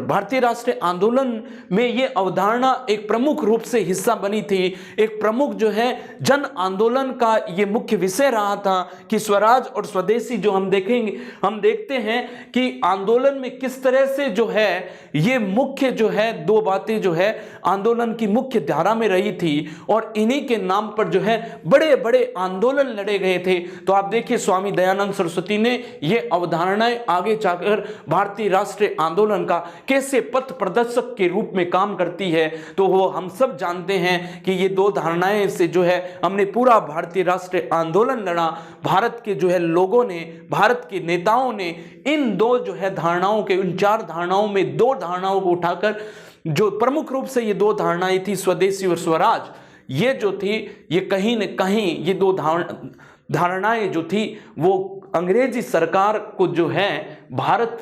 भारतीय राष्ट्रीय आंदोलन में ये अवधारणा एक प्रमुख रूप से हिस्सा बनी थी। एक प्रमुख जो है जन आंदोलन का ये मुख्य विषय रहा था कि स्वराज और स्वदेशी जो हम देखते हैं कि आंदोलन में किस तरह से जो है ये मुख्य जो है दो बातें जो है आंदोलन की मुख्य धारा में रही थी और इन्हीं के नाम पर जो है बड़े बड़े आंदोलन लड़े गए थे। तो आप देखिए स्वामी दयानंद सरस्वती ने ये अवधारणाएं आगे जाकर भारतीय राष्ट्रीय आंदोलन का कैसे पथ प्रदर्शक के रूप में काम करती है, तो वो हम सब जानते हैं कि ये दो धारणाएं से जो है हमने पूरा भारतीय राष्ट्रीय आंदोलन लड़ा। भारत के जो है लोगों ने, भारत के नेताओं ने इन दो जो है धारणाओं के, उन चार धारणाओं में दो धारणाओं को उठाकर, जो प्रमुख रूप से ये दो धारणाएं थी स्वदेशी और स्वराज, ये जो थी ये कहीं न कहीं ये दो धारणाएं जो थी वो अंग्रेजी सरकार को जो है भारत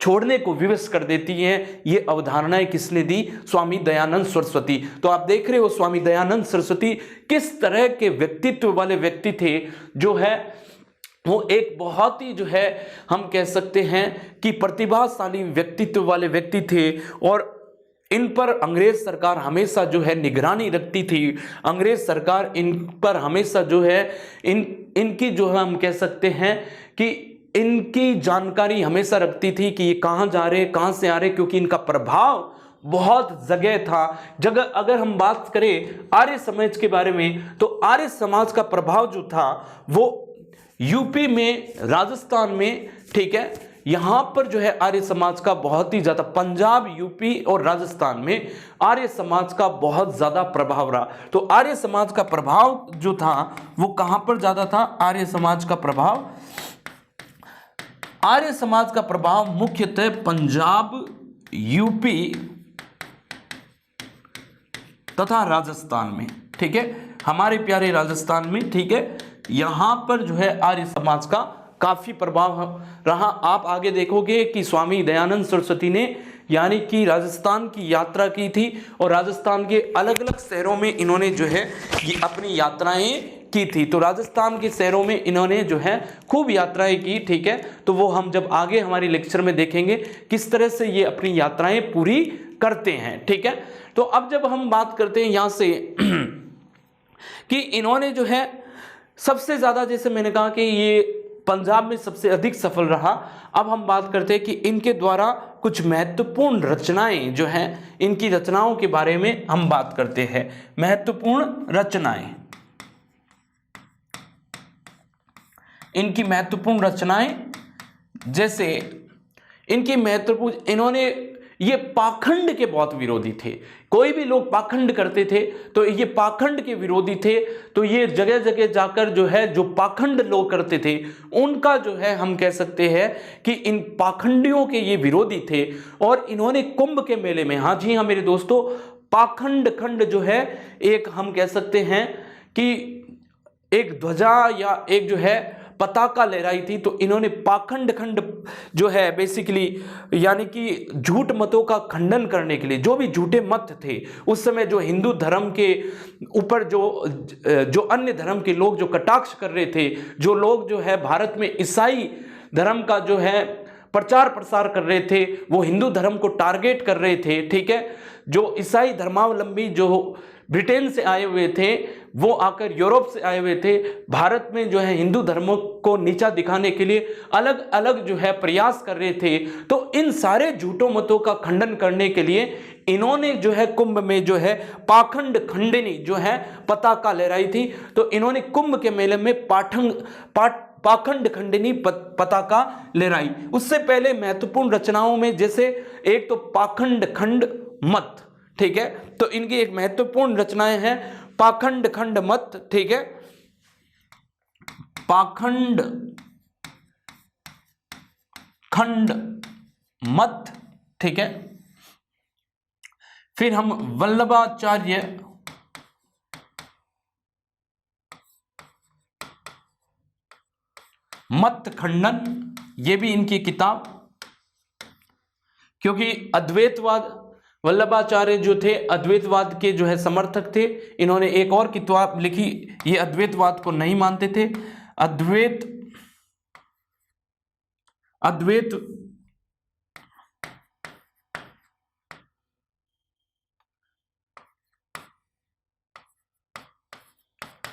छोड़ने को विवश कर देती हैं। ये अवधारणाएं किसने दी? स्वामी दयानंद सरस्वती। तो आप देख रहे हो स्वामी दयानंद सरस्वती किस तरह के व्यक्तित्व वाले व्यक्ति थे, जो है वो एक बहुत ही जो है हम कह सकते हैं कि प्रतिभाशाली व्यक्तित्व वाले व्यक्ति थे और इन पर अंग्रेज सरकार हमेशा जो है निगरानी रखती थी। अंग्रेज सरकार इन पर हमेशा जो है इनकी जो है हम कह सकते हैं कि इनकी जानकारी हमेशा रखती थी कि ये कहाँ जा रहे, कहाँ से आ रहे, क्योंकि इनका प्रभाव बहुत जगह था। जगह अगर हम बात करें आर्य समाज के बारे में, तो आर्य समाज का प्रभाव जो था वो यूपी में, राजस्थान में, ठीक है, यहां पर जो है आर्य समाज का बहुत ही ज्यादा, पंजाब, यूपी और राजस्थान में आर्य समाज का बहुत ज्यादा प्रभाव रहा। तो आर्य समाज का प्रभाव जो था वो कहां पर ज्यादा था? आर्य समाज का प्रभाव मुख्यतः पंजाब, यूपी तथा राजस्थान में, ठीक है, हमारे प्यारे राजस्थान में, ठीक है, यहां पर जो है आर्य समाज का काफी प्रभाव रहा। आप आगे देखोगे कि स्वामी दयानंद सरस्वती ने यानी कि राजस्थान की यात्रा की थी और राजस्थान के अलग अलग शहरों में इन्होंने जो है ये अपनी यात्राएं की थी। तो राजस्थान के शहरों में इन्होंने जो है खूब यात्राएं की, ठीक है, तो वो हम जब आगे हमारे लेक्चर में देखेंगे किस तरह से ये अपनी यात्राएं पूरी करते हैं, ठीक है। तो अब जब हम बात करते हैं यहाँ से कि इन्होंने जो है सबसे ज़्यादा, जैसे मैंने कहा कि ये पंजाब में सबसे अधिक सफल रहा। अब हम बात करते हैं कि इनके द्वारा कुछ महत्वपूर्ण रचनाएं जो हैं, इनकी रचनाओं के बारे में हम बात करते हैं। महत्वपूर्ण रचनाएं, इनकी महत्वपूर्ण रचनाएं, जैसे इनकी महत्वपूर्ण, इन्होंने ये पाखंड के बहुत विरोधी थे। कोई भी लोग पाखंड करते थे तो ये पाखंड के विरोधी थे। तो ये जगह जगह जाकर जो है जो पाखंड लोग करते थे उनका जो है हम कह सकते हैं कि इन पाखंडियों के ये विरोधी थे। और इन्होंने कुंभ के मेले में, हाँ जी हाँ मेरे दोस्तों, पाखंड खंड जो है एक हम कह सकते हैं कि एक ध्वजा या एक जो है पताका लहराई थी। तो इन्होंने पाखंड खंड जो है बेसिकली यानी कि झूठ मतों का खंडन करने के लिए, जो भी झूठे मत थे उस समय, जो हिंदू धर्म के ऊपर जो अन्य धर्म के लोग जो कटाक्ष कर रहे थे, जो लोग जो है भारत में ईसाई धर्म का जो है प्रचार प्रसार कर रहे थे, वो हिंदू धर्म को टारगेट कर रहे थे, ठीक है। जो ईसाई धर्मावलंबी जो ब्रिटेन से आए हुए थे, वो आकर यूरोप से आए हुए थे, भारत में जो है हिंदू धर्म को नीचा दिखाने के लिए अलग अलग जो है प्रयास कर रहे थे। तो इन सारे झूठों मतों का खंडन करने के लिए इन्होंने जो है कुंभ में जो है पाखंड खंडिनी जो है पताका लहराई थी। तो इन्होंने कुंभ के मेले में पाखंड खंडिनी पताका लहराई। उससे पहले महत्वपूर्ण रचनाओं में जैसे एक तो पाखंड खंड मत, ठीक है, तो इनकी एक महत्वपूर्ण रचनाएं हैं पाखंड खंड मत, ठीक है, पाखंड खंड मत, ठीक है। फिर हम वल्लभाचार्य मत खंडन, ये भी इनकी किताब, क्योंकि अद्वैतवाद वल्लभाचार्य जो थे अद्वैतवाद के जो है समर्थक थे। इन्होंने एक और किताब लिखी, ये अद्वैतवाद को नहीं मानते थे। अद्वैत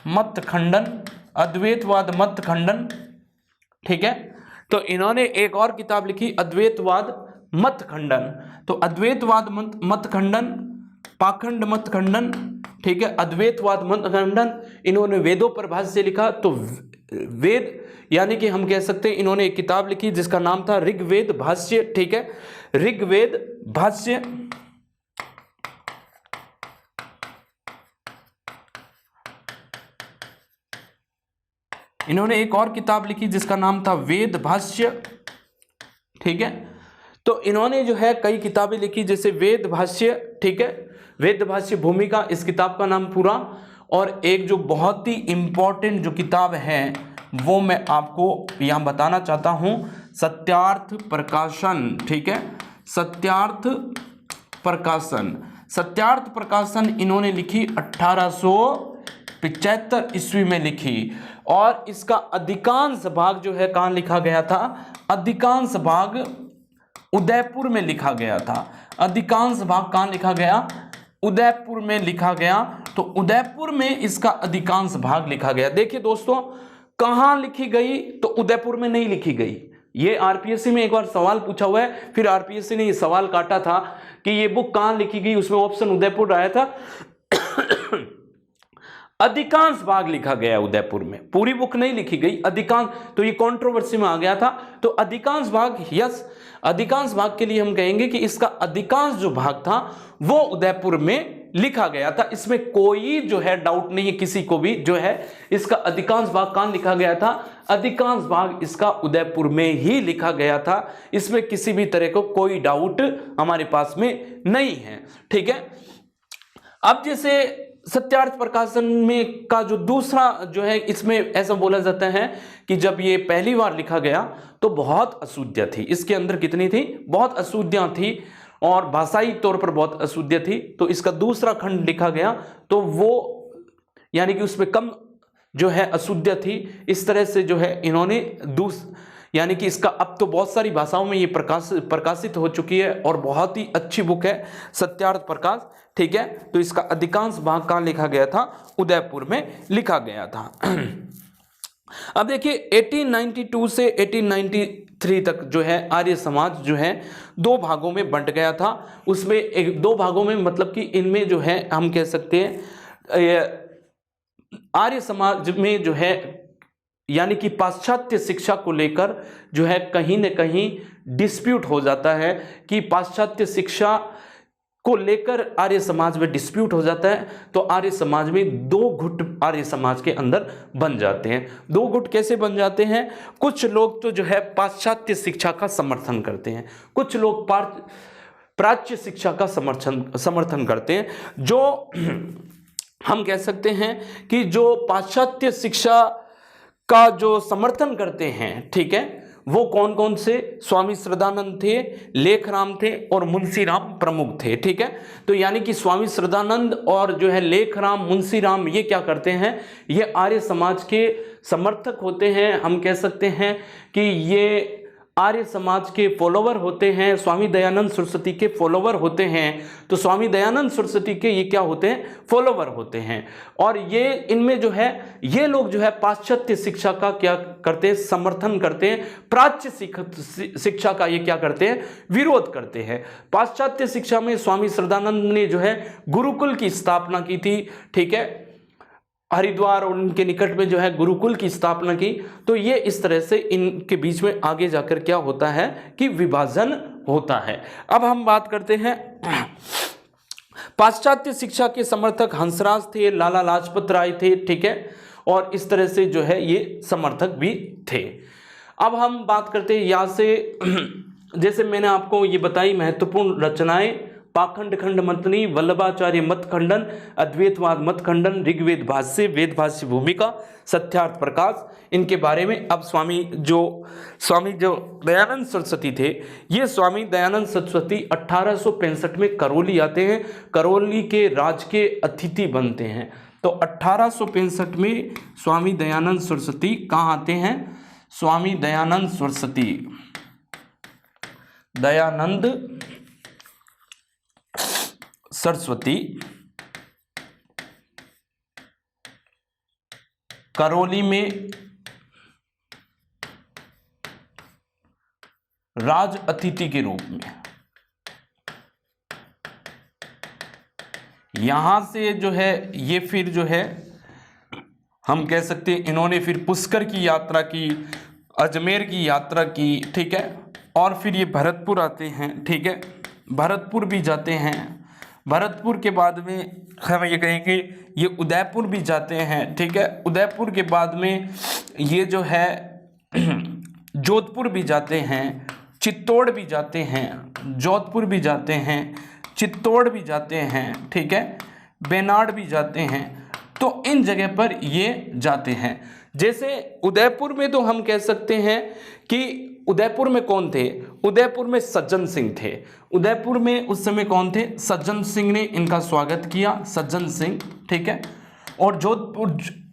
मत खंडन, अद्वैतवाद मत खंडन, ठीक है। तो इन्होंने एक और किताब लिखी अद्वैतवाद मत खंडन। तो अद्वैतवाद मत खंडन, पाखंड मत खंडन, ठीक है, अद्वैतवाद मत खंडन। इन्होंने वेदों पर भाष्य लिखा। तो वेद यानी कि हम कह सकते हैं इन्होंने एक किताब लिखी जिसका नाम था ऋग्वेद भाष्य, ठीक है, ऋग्वेद भाष्य। इन्होंने एक और किताब लिखी जिसका नाम था वेद भाष्य, ठीक है। तो इन्होंने जो है कई किताबें लिखी जैसे वेद भाष्य, ठीक है, वेद भाष्य भूमिका, इस किताब का नाम पूरा। और एक जो बहुत ही इंपॉर्टेंट जो किताब है वो मैं आपको यहां बताना चाहता हूं, सत्यार्थ प्रकाशन, ठीक है, सत्यार्थ प्रकाशन। सत्यार्थ प्रकाशन इन्होंने लिखी 1875 ईस्वी में लिखी। और इसका अधिकांश भाग जो है कहां लिखा गया था, अधिकांश भाग उदयपुर में लिखा गया था। अधिकांश भाग कहां लिखा गया, उदयपुर में लिखा गया। तो उदयपुर में इसका अधिकांश भाग लिखा गया। देखिए दोस्तों, कहां लिखी गई, तो उदयपुर में नहीं लिखी गई। ये आरपीएससी में एक बार सवाल पूछा हुआ है, फिर आरपीएससी ने ये सवाल काटा था कि ये बुक कहां लिखी गई, उसमें ऑप्शन उदयपुर आया था। अधिकांश भाग लिखा गया उदयपुर में, पूरी बुक नहीं लिखी गई, अधिकांश। तो ये कंट्रोवर्सी में आ गया था। तो अधिकांश भाग, यस, अधिकांश भाग के लिए हम कहेंगे कि इसका अधिकांश जो भाग था वो उदयपुर में लिखा गया था। इसमें कोई जो है डाउट नहीं है किसी को भी, जो है इसका अधिकांश भाग कहां लिखा गया था, अधिकांश भाग इसका उदयपुर में ही लिखा गया था। इसमें किसी भी तरह को कोई डाउट हमारे पास में नहीं है, ठीक है। अब जैसे सत्यार्थ प्रकाशन में का जो दूसरा जो है, इसमें ऐसा बोला जाता है कि जब ये पहली बार लिखा गया तो बहुत अशुद्धियां थी इसके अंदर। कितनी थी, बहुत अशुद्धियां थी और भाषाई तौर पर बहुत अशुद्धियां थी। तो इसका दूसरा खंड लिखा गया तो वो यानी कि उसमें कम जो है अशुद्धियां थी। इस तरह से जो है इन्होंने यानी कि इसका अब तो बहुत सारी भाषाओं में ये प्रकाशित हो चुकी है और बहुत ही अच्छी बुक है सत्यार्थ प्रकाश, ठीक है। तो इसका अधिकांश भाग कहां लिखा गया था, उदयपुर में लिखा गया था। अब देखिए 1892 से 1893 तक जो है आर्य समाज जो है दो भागों में बंट गया था। उसमें एक दो भागों में मतलब कि इनमें जो है हम कह सकते हैं आर्य समाज में जो है यानी कि पाश्चात्य शिक्षा को लेकर जो है कहीं न कहीं डिस्प्यूट हो जाता है कि पाश्चात्य शिक्षा को लेकर आर्य समाज में डिस्प्यूट हो जाता है। तो आर्य समाज में दो गुट आर्य समाज के अंदर बन जाते हैं। दो गुट कैसे बन जाते हैं, कुछ लोग तो जो है पाश्चात्य शिक्षा का समर्थन करते हैं, कुछ लोग प्राच्य शिक्षा का समर्थन करते हैं। जो हम कह सकते हैं कि जो पाश्चात्य शिक्षा का जो समर्थन करते हैं, ठीक है, वो कौन कौन से, स्वामी श्रद्धानंद थे, लेखराम थे और मुंशीराम प्रमुख थे, ठीक है। तो यानी कि स्वामी श्रद्धानंद और जो है लेखराम, मुंशीराम ये क्या करते हैं, ये आर्य समाज के समर्थक होते हैं। हम कह सकते हैं कि ये आर्य समाज के फॉलोवर होते हैं, स्वामी दयानंद सरस्वती के फॉलोवर होते हैं, तो स्वामी दयानंद सरस्वती के ये क्या होते हैं, फॉलोवर होते हैं। और ये इनमें जो है ये लोग जो है पाश्चात्य शिक्षा का क्या करते हैं, समर्थन करते हैं, प्राच्य शिक्षा का ये क्या करते हैं, विरोध करते हैं। पाश्चात्य शिक्षा में स्वामी श्रद्धानंद ने जो है गुरुकुल की स्थापना की थी, ठीक है, हरिद्वार और उनके निकट में जो है गुरुकुल की स्थापना की। तो ये इस तरह से इनके बीच में आगे जाकर क्या होता है कि विभाजन होता है। अब हम बात करते हैं पाश्चात्य शिक्षा के समर्थक हंसराज थे, लाला लाजपत राय थे, ठीक है, और इस तरह से जो है ये समर्थक भी थे। अब हम बात करते हैं यहाँ से जैसे मैंने आपको ये बताई महत्वपूर्ण रचनाएं, पाखंड खंड मंथनी, वल्लभाचार्य मत खंडन, अद्वैतवाद मत खंडन, ऋग्वेद भाष्य, वेद भाष्य भूमिका, सत्यार्थ प्रकाश, इनके बारे में। अब स्वामी जो दयानंद सरस्वती थे, ये स्वामी दयानंद सरस्वती 1865 में करौली आते हैं, करौली के राज के अतिथि बनते हैं। तो 1865 में स्वामी दयानंद सरस्वती कहाँ आते हैं, स्वामी दयानंद सरस्वती करौली में राज अतिथि के रूप में, यहां से जो है ये फिर जो है हम कह सकते हैं इन्होंने फिर पुष्कर की यात्रा की, अजमेर की यात्रा की, ठीक है, और फिर ये भरतपुर आते हैं, ठीक है, भरतपुर भी जाते हैं, भरतपुर के बाद में हम ये कहेंगे ये उदयपुर भी जाते हैं, ठीक है, उदयपुर के बाद में ये जो है जोधपुर भी जाते हैं, चित्तौड़ भी जाते हैं, जोधपुर भी जाते हैं, चित्तौड़ भी जाते हैं, ठीक है, बेनाड भी जाते हैं। तो इन जगह पर ये जाते हैं। जैसे उदयपुर में तो हम कह सकते हैं कि उदयपुर में कौन थे, उदयपुर में सज्जन सिंह थे, उदयपुर में उस समय कौन थे, सज्जन सिंह ने इनका स्वागत किया, सज्जन सिंह, ठीक है। और जोधपुर,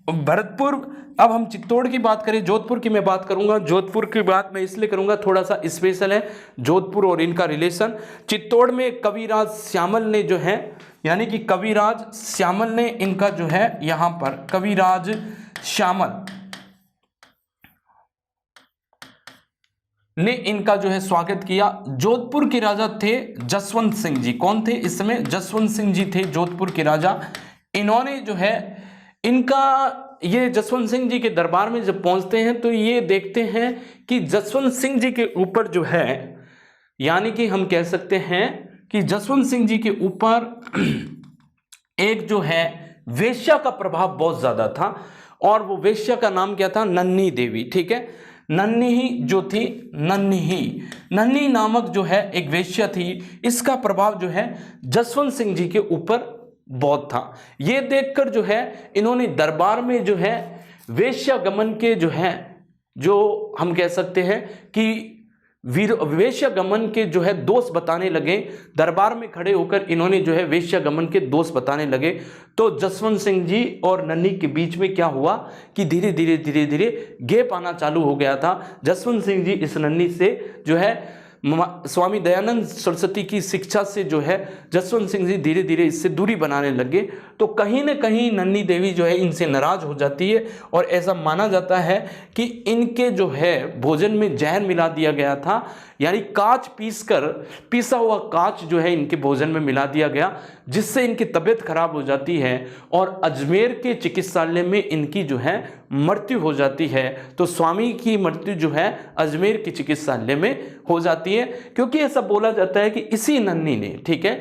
भरतपुर, अब हम चित्तौड़ की बात करें, जोधपुर की मैं बात करूंगा, जोधपुर की बात मैं इसलिए करूंगा थोड़ा सा स्पेशल है जोधपुर और इनका रिलेशन। चित्तौड़ में कविराज श्यामल ने जो है, यानी कि कविराज श्यामल ने इनका जो है यहां पर कविराज श्यामल ने इनका जो है स्वागत किया। जोधपुर के राजा थे जसवंत सिंह जी, कौन थे इस समय, जसवंत सिंह जी थे जोधपुर के राजा। इन्होंने जो है इनका ये जसवंत सिंह जी के दरबार में जब पहुंचते हैं तो ये देखते हैं कि जसवंत सिंह जी के ऊपर जो है, यानी कि हम कह सकते हैं कि जसवंत सिंह जी के ऊपर एक जो है वेश्या का प्रभाव बहुत ज्यादा था, और वो वेश्या का नाम क्या था, नन्ही देवी, ठीक है, नन्ही जो थी, नन्ही नामक जो है एक वेश्या थी, इसका प्रभाव जो है जसवंत सिंह जी के ऊपर बहुत था। ये देखकर जो है इन्होंने दरबार में जो है वेश्या गमन के जो है, जो हम कह सकते हैं कि वेश्या गमन के जो है दोष बताने लगे, दरबार में खड़े होकर इन्होंने जो है वेश्या गमन के दोष बताने लगे। तो जसवंत सिंह जी और नन्ही के बीच में क्या हुआ कि धीरे धीरे गैप आना चालू हो गया था। जसवंत सिंह जी इस नन्ही से जो है स्वामी दयानंद सरस्वती की शिक्षा से जो है जसवंत सिंह जी धीरे धीरे इससे दूरी बनाने लगे। तो कहीं ना कहीं नन्ही देवी जो है इनसे नाराज हो जाती है, और ऐसा माना जाता है कि इनके जो है भोजन में जहर मिला दिया गया था, यानी कांच पीसा हुआ कांच जो है इनके भोजन में मिला दिया गया, जिससे इनकी तबीयत खराब हो जाती है और अजमेर के चिकित्सालय में इनकी जो है मृत्यु हो जाती है। तो स्वामी की मृत्यु जो है अजमेर के चिकित्सालय में हो जाती है, क्योंकि ऐसा बोला जाता है कि इसी नन्ही ने, ठीक है,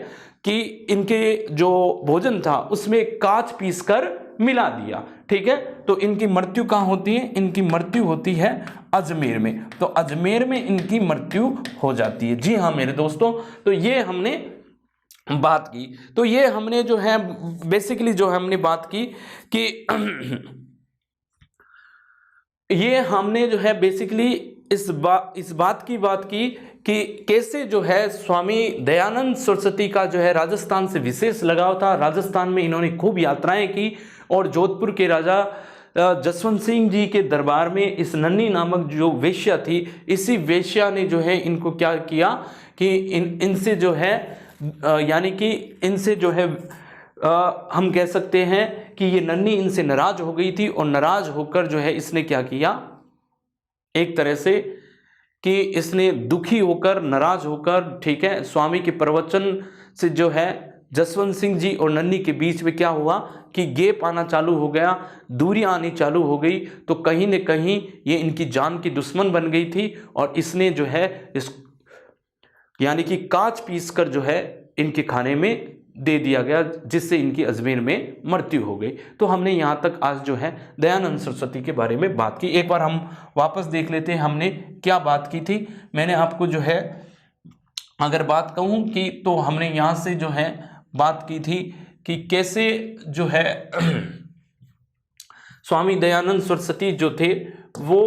कि इनके जो भोजन था उसमें कांच पीसकर मिला दिया, ठीक है। तो इनकी मृत्यु कहाँ होती है, इनकी मृत्यु होती है अजमेर में। तो अजमेर में इनकी मृत्यु हो जाती है। जी हाँ मेरे दोस्तों, तो ये हमने बात की, तो ये हमने जो है बेसिकली जो हमने बात की कि ये हमने जो है बेसिकली इस बात की कि कैसे जो है स्वामी दयानंद सरस्वती का जो है राजस्थान से विशेष लगाव था। राजस्थान में इन्होंने खूब यात्राएं की, और जोधपुर के राजा जसवंत सिंह जी के दरबार में इस नन्ही नामक जो वेश्या थी, इसी वेश्या ने जो है इनको क्या किया कि इनसे जो है यानी कि इनसे जो है हम कह सकते हैं कि ये नन्ही इनसे नाराज हो गई थी, और नाराज होकर जो है इसने क्या किया, एक तरह से कि इसने दुखी होकर, नाराज होकर, ठीक है, स्वामी के प्रवचन से जो है जसवंत सिंह जी और नन्ही के बीच में क्या हुआ कि गैप आना चालू हो गया, दूरियां आनी चालू हो गई। तो कहीं न कहीं ये इनकी जान की दुश्मन बन गई थी, और इसने जो है इस यानी कि कांच पीस कर जो है इनके खाने में दे दिया गया, जिससे इनकी अजमेर में मृत्यु हो गई। तो हमने यहाँ तक आज जो है दयानंद सरस्वती के बारे में बात की। एक बार हम वापस देख लेते हैं हमने क्या बात की थी। मैंने आपको जो है अगर बात कहूँ कि तो हमने यहाँ से जो है बात की थी कि कैसे जो है स्वामी दयानंद सरस्वती जो थे वो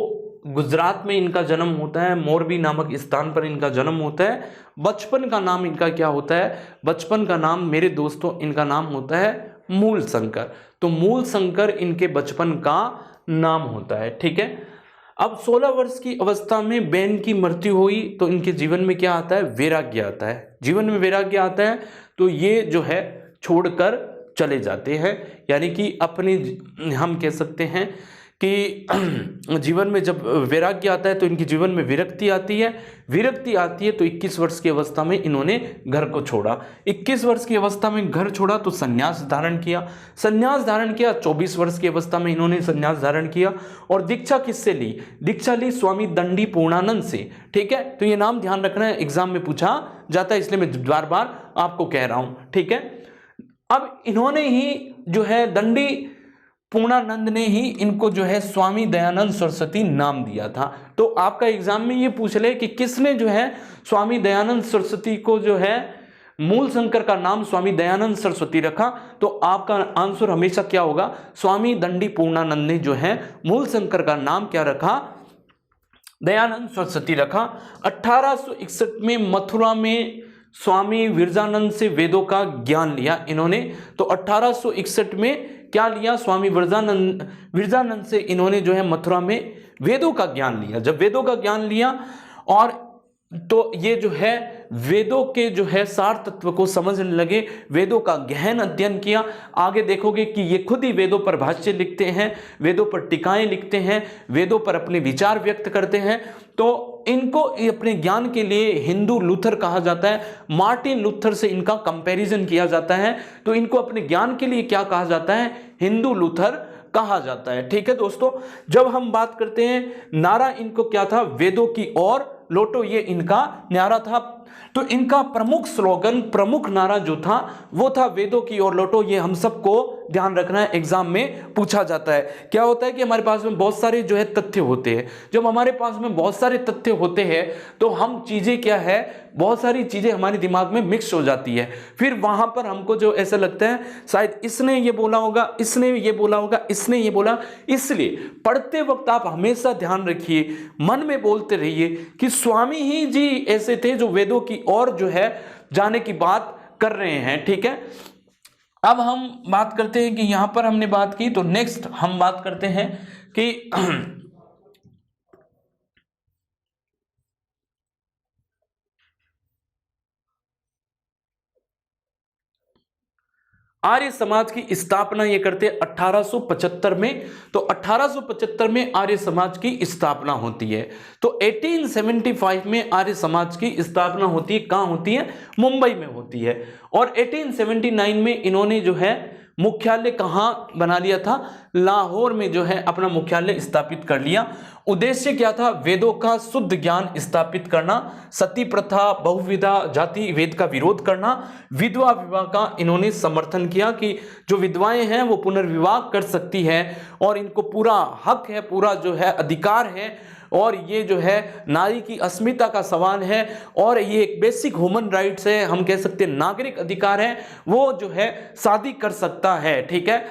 गुजरात में इनका जन्म होता है, मोरबी नामक स्थान पर इनका जन्म होता है। बचपन का नाम इनका क्या होता है, बचपन का नाम मेरे दोस्तों इनका नाम होता है मूल शंकर। तो मूल शंकर इनके बचपन का नाम होता है, ठीक है। अब 16 वर्ष की अवस्था में बहन की मृत्यु हुई, तो इनके जीवन में क्या आता है, वैराग्य आता है। जीवन में वैराग्य आता है तो ये जो है छोड़कर चले जाते हैं, यानी कि अपने हम कह सकते हैं कि जीवन में जब वैराग्य आता है तो इनके जीवन में विरक्ति आती है। विरक्ति आती है तो 21 वर्ष की अवस्था में इन्होंने घर को छोड़ा। 21 वर्ष की अवस्था में घर छोड़ा तो संन्यास धारण किया। संन्यास धारण किया 24 वर्ष की अवस्था में इन्होंने संन्यास धारण किया। और दीक्षा किससे ली, दीक्षा ली स्वामी दंडी पूर्णानंद से, ठीक है। तो ये नाम ध्यान रखना है, एग्जाम में पूछा जाता है, इसलिए मैं बार बार आपको कह रहा हूं, ठीक है। अब इन्होंने ही जो है दंडी पूर्णानंद ने ही इनको जो है स्वामी दयानंद सरस्वती नाम दिया था। तो आपका एग्जाम में ये पूछ ले कि किसने जो है स्वामी दयानंद सरस्वती को जो है मूल शंकर का नाम स्वामी दयानंद सरस्वती रखा, तो आपका आंसर हमेशा क्या होगा, स्वामी दंडी पूर्णानंद ने जो है मूल शंकर का नाम क्या रखा, दयानंद सरस्वती रखा। 1861 में मथुरा में स्वामी विरजानंद से वेदों का ज्ञान लिया इन्होंने। तो 1861 में क्या लिया, स्वामी विरजानंद से इन्होंने जो है मथुरा में वेदों का ज्ञान लिया। जब वेदों का ज्ञान लिया और तो ये जो है वेदों के जो है सार तत्व को समझने लगे, वेदों का गहन अध्ययन किया। आगे देखोगे कि ये खुद ही वेदों पर भाष्य लिखते हैं, वेदों पर टीकाएं लिखते हैं, वेदों पर अपने विचार व्यक्त करते हैं। तो इनको अपने ज्ञान के लिए हिंदू लूथर कहा जाता है। मार्टिन लूथर से इनका कंपैरिजन किया जाता है, तो इनको अपने ज्ञान के लिए क्या कहा जाता है, हिंदू लूथर कहा जाता है, ठीक है दोस्तों। जब हम बात करते हैं नारा इनको क्या था, वेदों की ओर लौटो, ये इनका नारा था। तो इनका प्रमुख स्लोगन, प्रमुख नारा जो था वो था वेदों की ओर लौटो। ये हम सबको ध्यान रखना है, एग्जाम में पूछा जाता है। क्या होता है कि हमारे पास में बहुत सारे जो है तथ्य होते हैं। जब हमारे पास में बहुत सारे तथ्य होते हैं तो हम चीजें क्या है, बहुत सारी चीजें हमारे दिमाग में मिक्स हो जाती है। फिर वहां पर हमको जो ऐसा लगता है शायद इसने ये बोला होगा, इसने ये बोला होगा, इसने ये बोला। इसलिए पढ़ते वक्त आप हमेशा ध्यान रखिए, मन में बोलते रहिए कि स्वामी ही जी ऐसे थे जो वेदों की ओर जो है जाने की बात कर रहे हैं, ठीक है। अब हम बात करते हैं कि यहां पर हमने बात की, तो नेक्स्ट हम बात करते हैं कि आर्य समाज की स्थापना ये करते 1875 में। तो 1875 में आर्य समाज की स्थापना होती है। तो 1875 में आर्य समाज की स्थापना होती है। कहां होती है, मुंबई में होती है। और 1879 में इन्होंने जो है मुख्यालय कहां बना लिया था, लाहौर में जो है अपना मुख्यालय स्थापित कर लिया। उद्देश्य क्या था, वेदों का शुद्ध ज्ञान स्थापित करना, सती प्रथा, बहुविधा जाति वेद का विरोध करना, विधवा विवाह का इन्होंने समर्थन किया कि जो विधवाएं हैं वो पुनर्विवाह कर सकती है और इनको पूरा हक है, पूरा जो है अधिकार है, और ये जो है नारी की अस्मिता का सवाल है और ये एक बेसिक ह्यूमन राइट्स है, हम कह सकते हैं नागरिक अधिकार है, वो जो है शादी कर सकता है, ठीक है।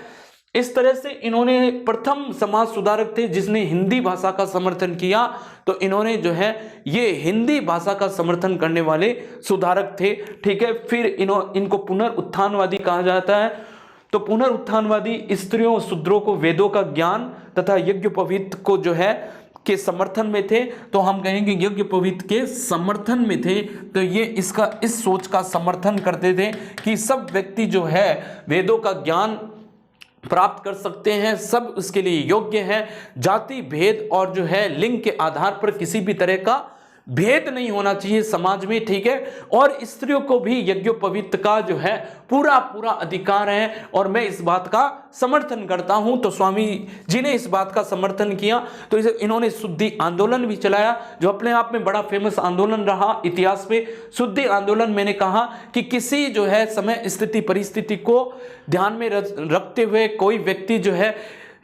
इस तरह से इन्होंने प्रथम समाज सुधारक थे जिसने हिंदी भाषा का समर्थन किया। तो इन्होंने जो है ये हिंदी भाषा का समर्थन करने वाले सुधारक थे, ठीक है। फिर इनको पुनरुत्थानवादी कहा जाता है। तो पुनरुत्थानवादी स्त्रियों शूद्रों को वेदों का ज्ञान तथा यज्ञोपवीत को जो है के समर्थन में थे, तो हम कहेंगे यज्ञोपवीत के समर्थन में थे। तो ये इसका इस सोच का समर्थन करते थे कि सब व्यक्ति जो है वेदों का ज्ञान प्राप्त कर सकते हैं, सब उसके लिए योग्य हैं। जाति भेद और जो है लिंग के आधार पर किसी भी तरह का भेद नहीं होना चाहिए समाज में, ठीक है। और स्त्रियों को भी यज्ञोपवीत का जो है पूरा पूरा अधिकार है, और मैं इस बात का समर्थन करता हूं। तो स्वामी जी ने इस बात का समर्थन किया, तो इन्होंने शुद्धि आंदोलन भी चलाया, जो अपने आप में बड़ा फेमस आंदोलन रहा इतिहास में। शुद्धि आंदोलन, मैंने कहा कि किसी जो है समय स्थिति परिस्थिति को ध्यान में रखते हुए कोई व्यक्ति जो है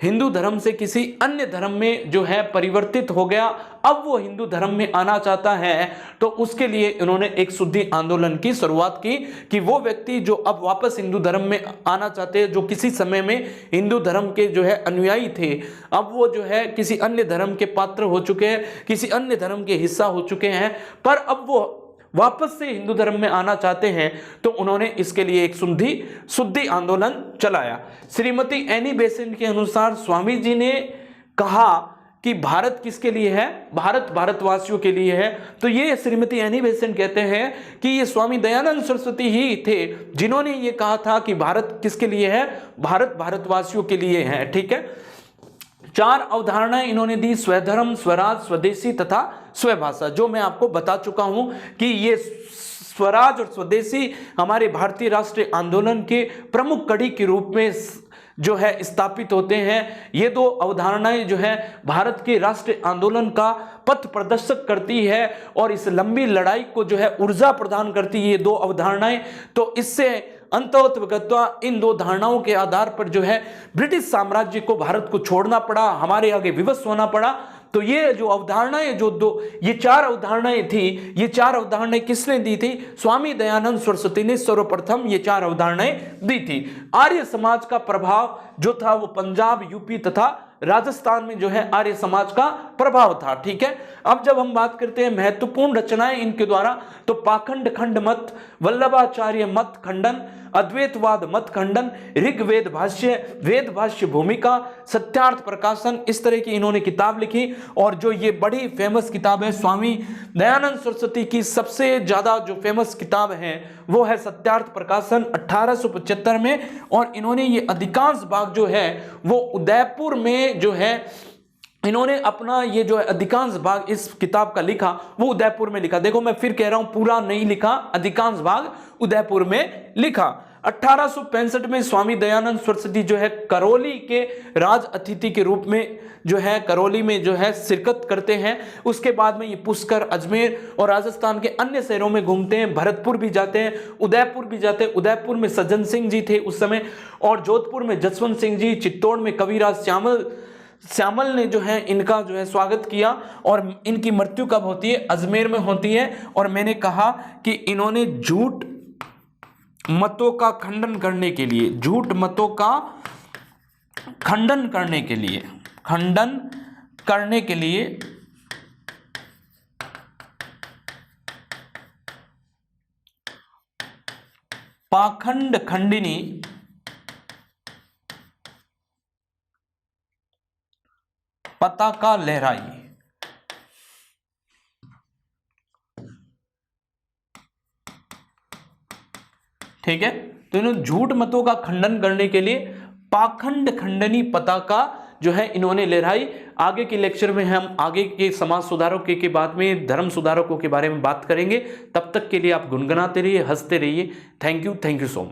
हिंदू धर्म से किसी अन्य धर्म में जो है परिवर्तित हो गया, अब वो हिंदू धर्म में आना चाहता है, तो उसके लिए इन्होंने एक शुद्धि आंदोलन की शुरुआत की कि वो व्यक्ति जो अब वापस हिंदू धर्म में आना चाहते हैं, जो किसी समय में हिंदू धर्म के जो है अनुयायी थे, अब वो जो है किसी अन्य धर्म के पात्र हो चुके हैं, किसी अन्य धर्म के हिस्सा हो चुके हैं, पर अब वो वापस से हिंदू धर्म में आना चाहते हैं, तो उन्होंने इसके लिए एक शुद्धि आंदोलन चलाया। श्रीमती एनी बेसेंट के अनुसार स्वामी जी ने कहा कि भारत किसके लिए है, भारत भारतवासियों के लिए है। तो ये श्रीमती एनी बेसेंट कहते हैं कि ये स्वामी दयानंद सरस्वती ही थे जिन्होंने ये कहा था कि भारत किसके लिए है, भारत भारतवासियों के लिए है, ठीक है। 4 अवधारणाएं इन्होंने दी, स्वधर्म, स्वराज, स्वदेशी तथा स्वभाषा, जो मैं आपको बता चुका हूं कि ये स्वराज और स्वदेशी हमारे भारतीय राष्ट्रीय आंदोलन के प्रमुख कड़ी के रूप में जो है स्थापित होते हैं। ये 2 अवधारणाएं जो है भारत के राष्ट्रीय आंदोलन का पथ प्रदर्शक करती है और इस लंबी लड़ाई को जो है ऊर्जा प्रदान करती है ये 2 अवधारणाएं। तो इससे अंततः इन 2 धारणाओं के आधार पर जो है ब्रिटिश साम्राज्य को भारत को छोड़ना पड़ा, हमारे आगे विवश होना पड़ा। तो ये जो अवधारणाएं ये 4 अवधारणाएं थी, ये 4 अवधारणाएं किसने दी थी, स्वामी दयानंद सरस्वती ने सर्वप्रथम ये 4 अवधारणाएं दी थी। आर्य समाज का प्रभाव जो था वो पंजाब, यूपी तथा राजस्थान में जो है आर्य समाज का प्रभाव था, ठीक है। अब जब हम बात करते हैं महत्वपूर्ण रचनाएं इनके द्वारा, तो पाखंड खंड मत, वल्लभाचार्य मत खंडन, अद्वैतवाद मत खंडन, ऋग्वेद भाष्य, वेद भाष्य भूमिका, सत्यार्थ प्रकाशन, इस तरह की इन्होंने किताब लिखी। और जो ये बड़ी फेमस किताब है स्वामी दयानंद सरस्वती की, सबसे ज्यादा जो फेमस किताब है वो है सत्यार्थ प्रकाशन 1875 में। और इन्होंने ये अधिकांश भाग जो है वो उदयपुर में जो है इन्होंने अपना ये जो है अधिकांश भाग इस किताब का लिखा वो उदयपुर में लिखा। देखो मैं फिर कह रहा हूं, पूरा नहीं लिखा, अधिकांश भाग उदयपुर में लिखा। 1865 में स्वामी दयानंद सरस्वती जो है करौली के राज अतिथि के रूप में जो है करौली में जो है शिरकत करते हैं। उसके बाद में ये पुष्कर, अजमेर और राजस्थान के अन्य शहरों में घूमते हैं, भरतपुर भी जाते हैं, उदयपुर भी जाते हैं। उदयपुर में सज्जन सिंह जी थे उस समय, और जोधपुर में जसवंत सिंह जी, चित्तौड़ में कविराज श्यामल ने जो है इनका जो है स्वागत किया। और इनकी मृत्यु कब होती है, अजमेर में होती है। और मैंने कहा कि इन्होंने झूठ मतों का खंडन करने के लिए, झूठ मतों का खंडन करने के लिए पाखंड खंडिनी पताका लहराई। ठीक है, तो इन्होंने झूठ मतों का खंडन करने के लिए पाखंड खंडनी पताका जो है इन्होंने लहराई। आगे के लेक्चर में हम आगे के समाज सुधारकों के बाद में धर्म सुधारकों के बारे में बात करेंगे। तब तक के लिए आप गुनगुनाते रहिए, हंसते रहिए। Thank you so much.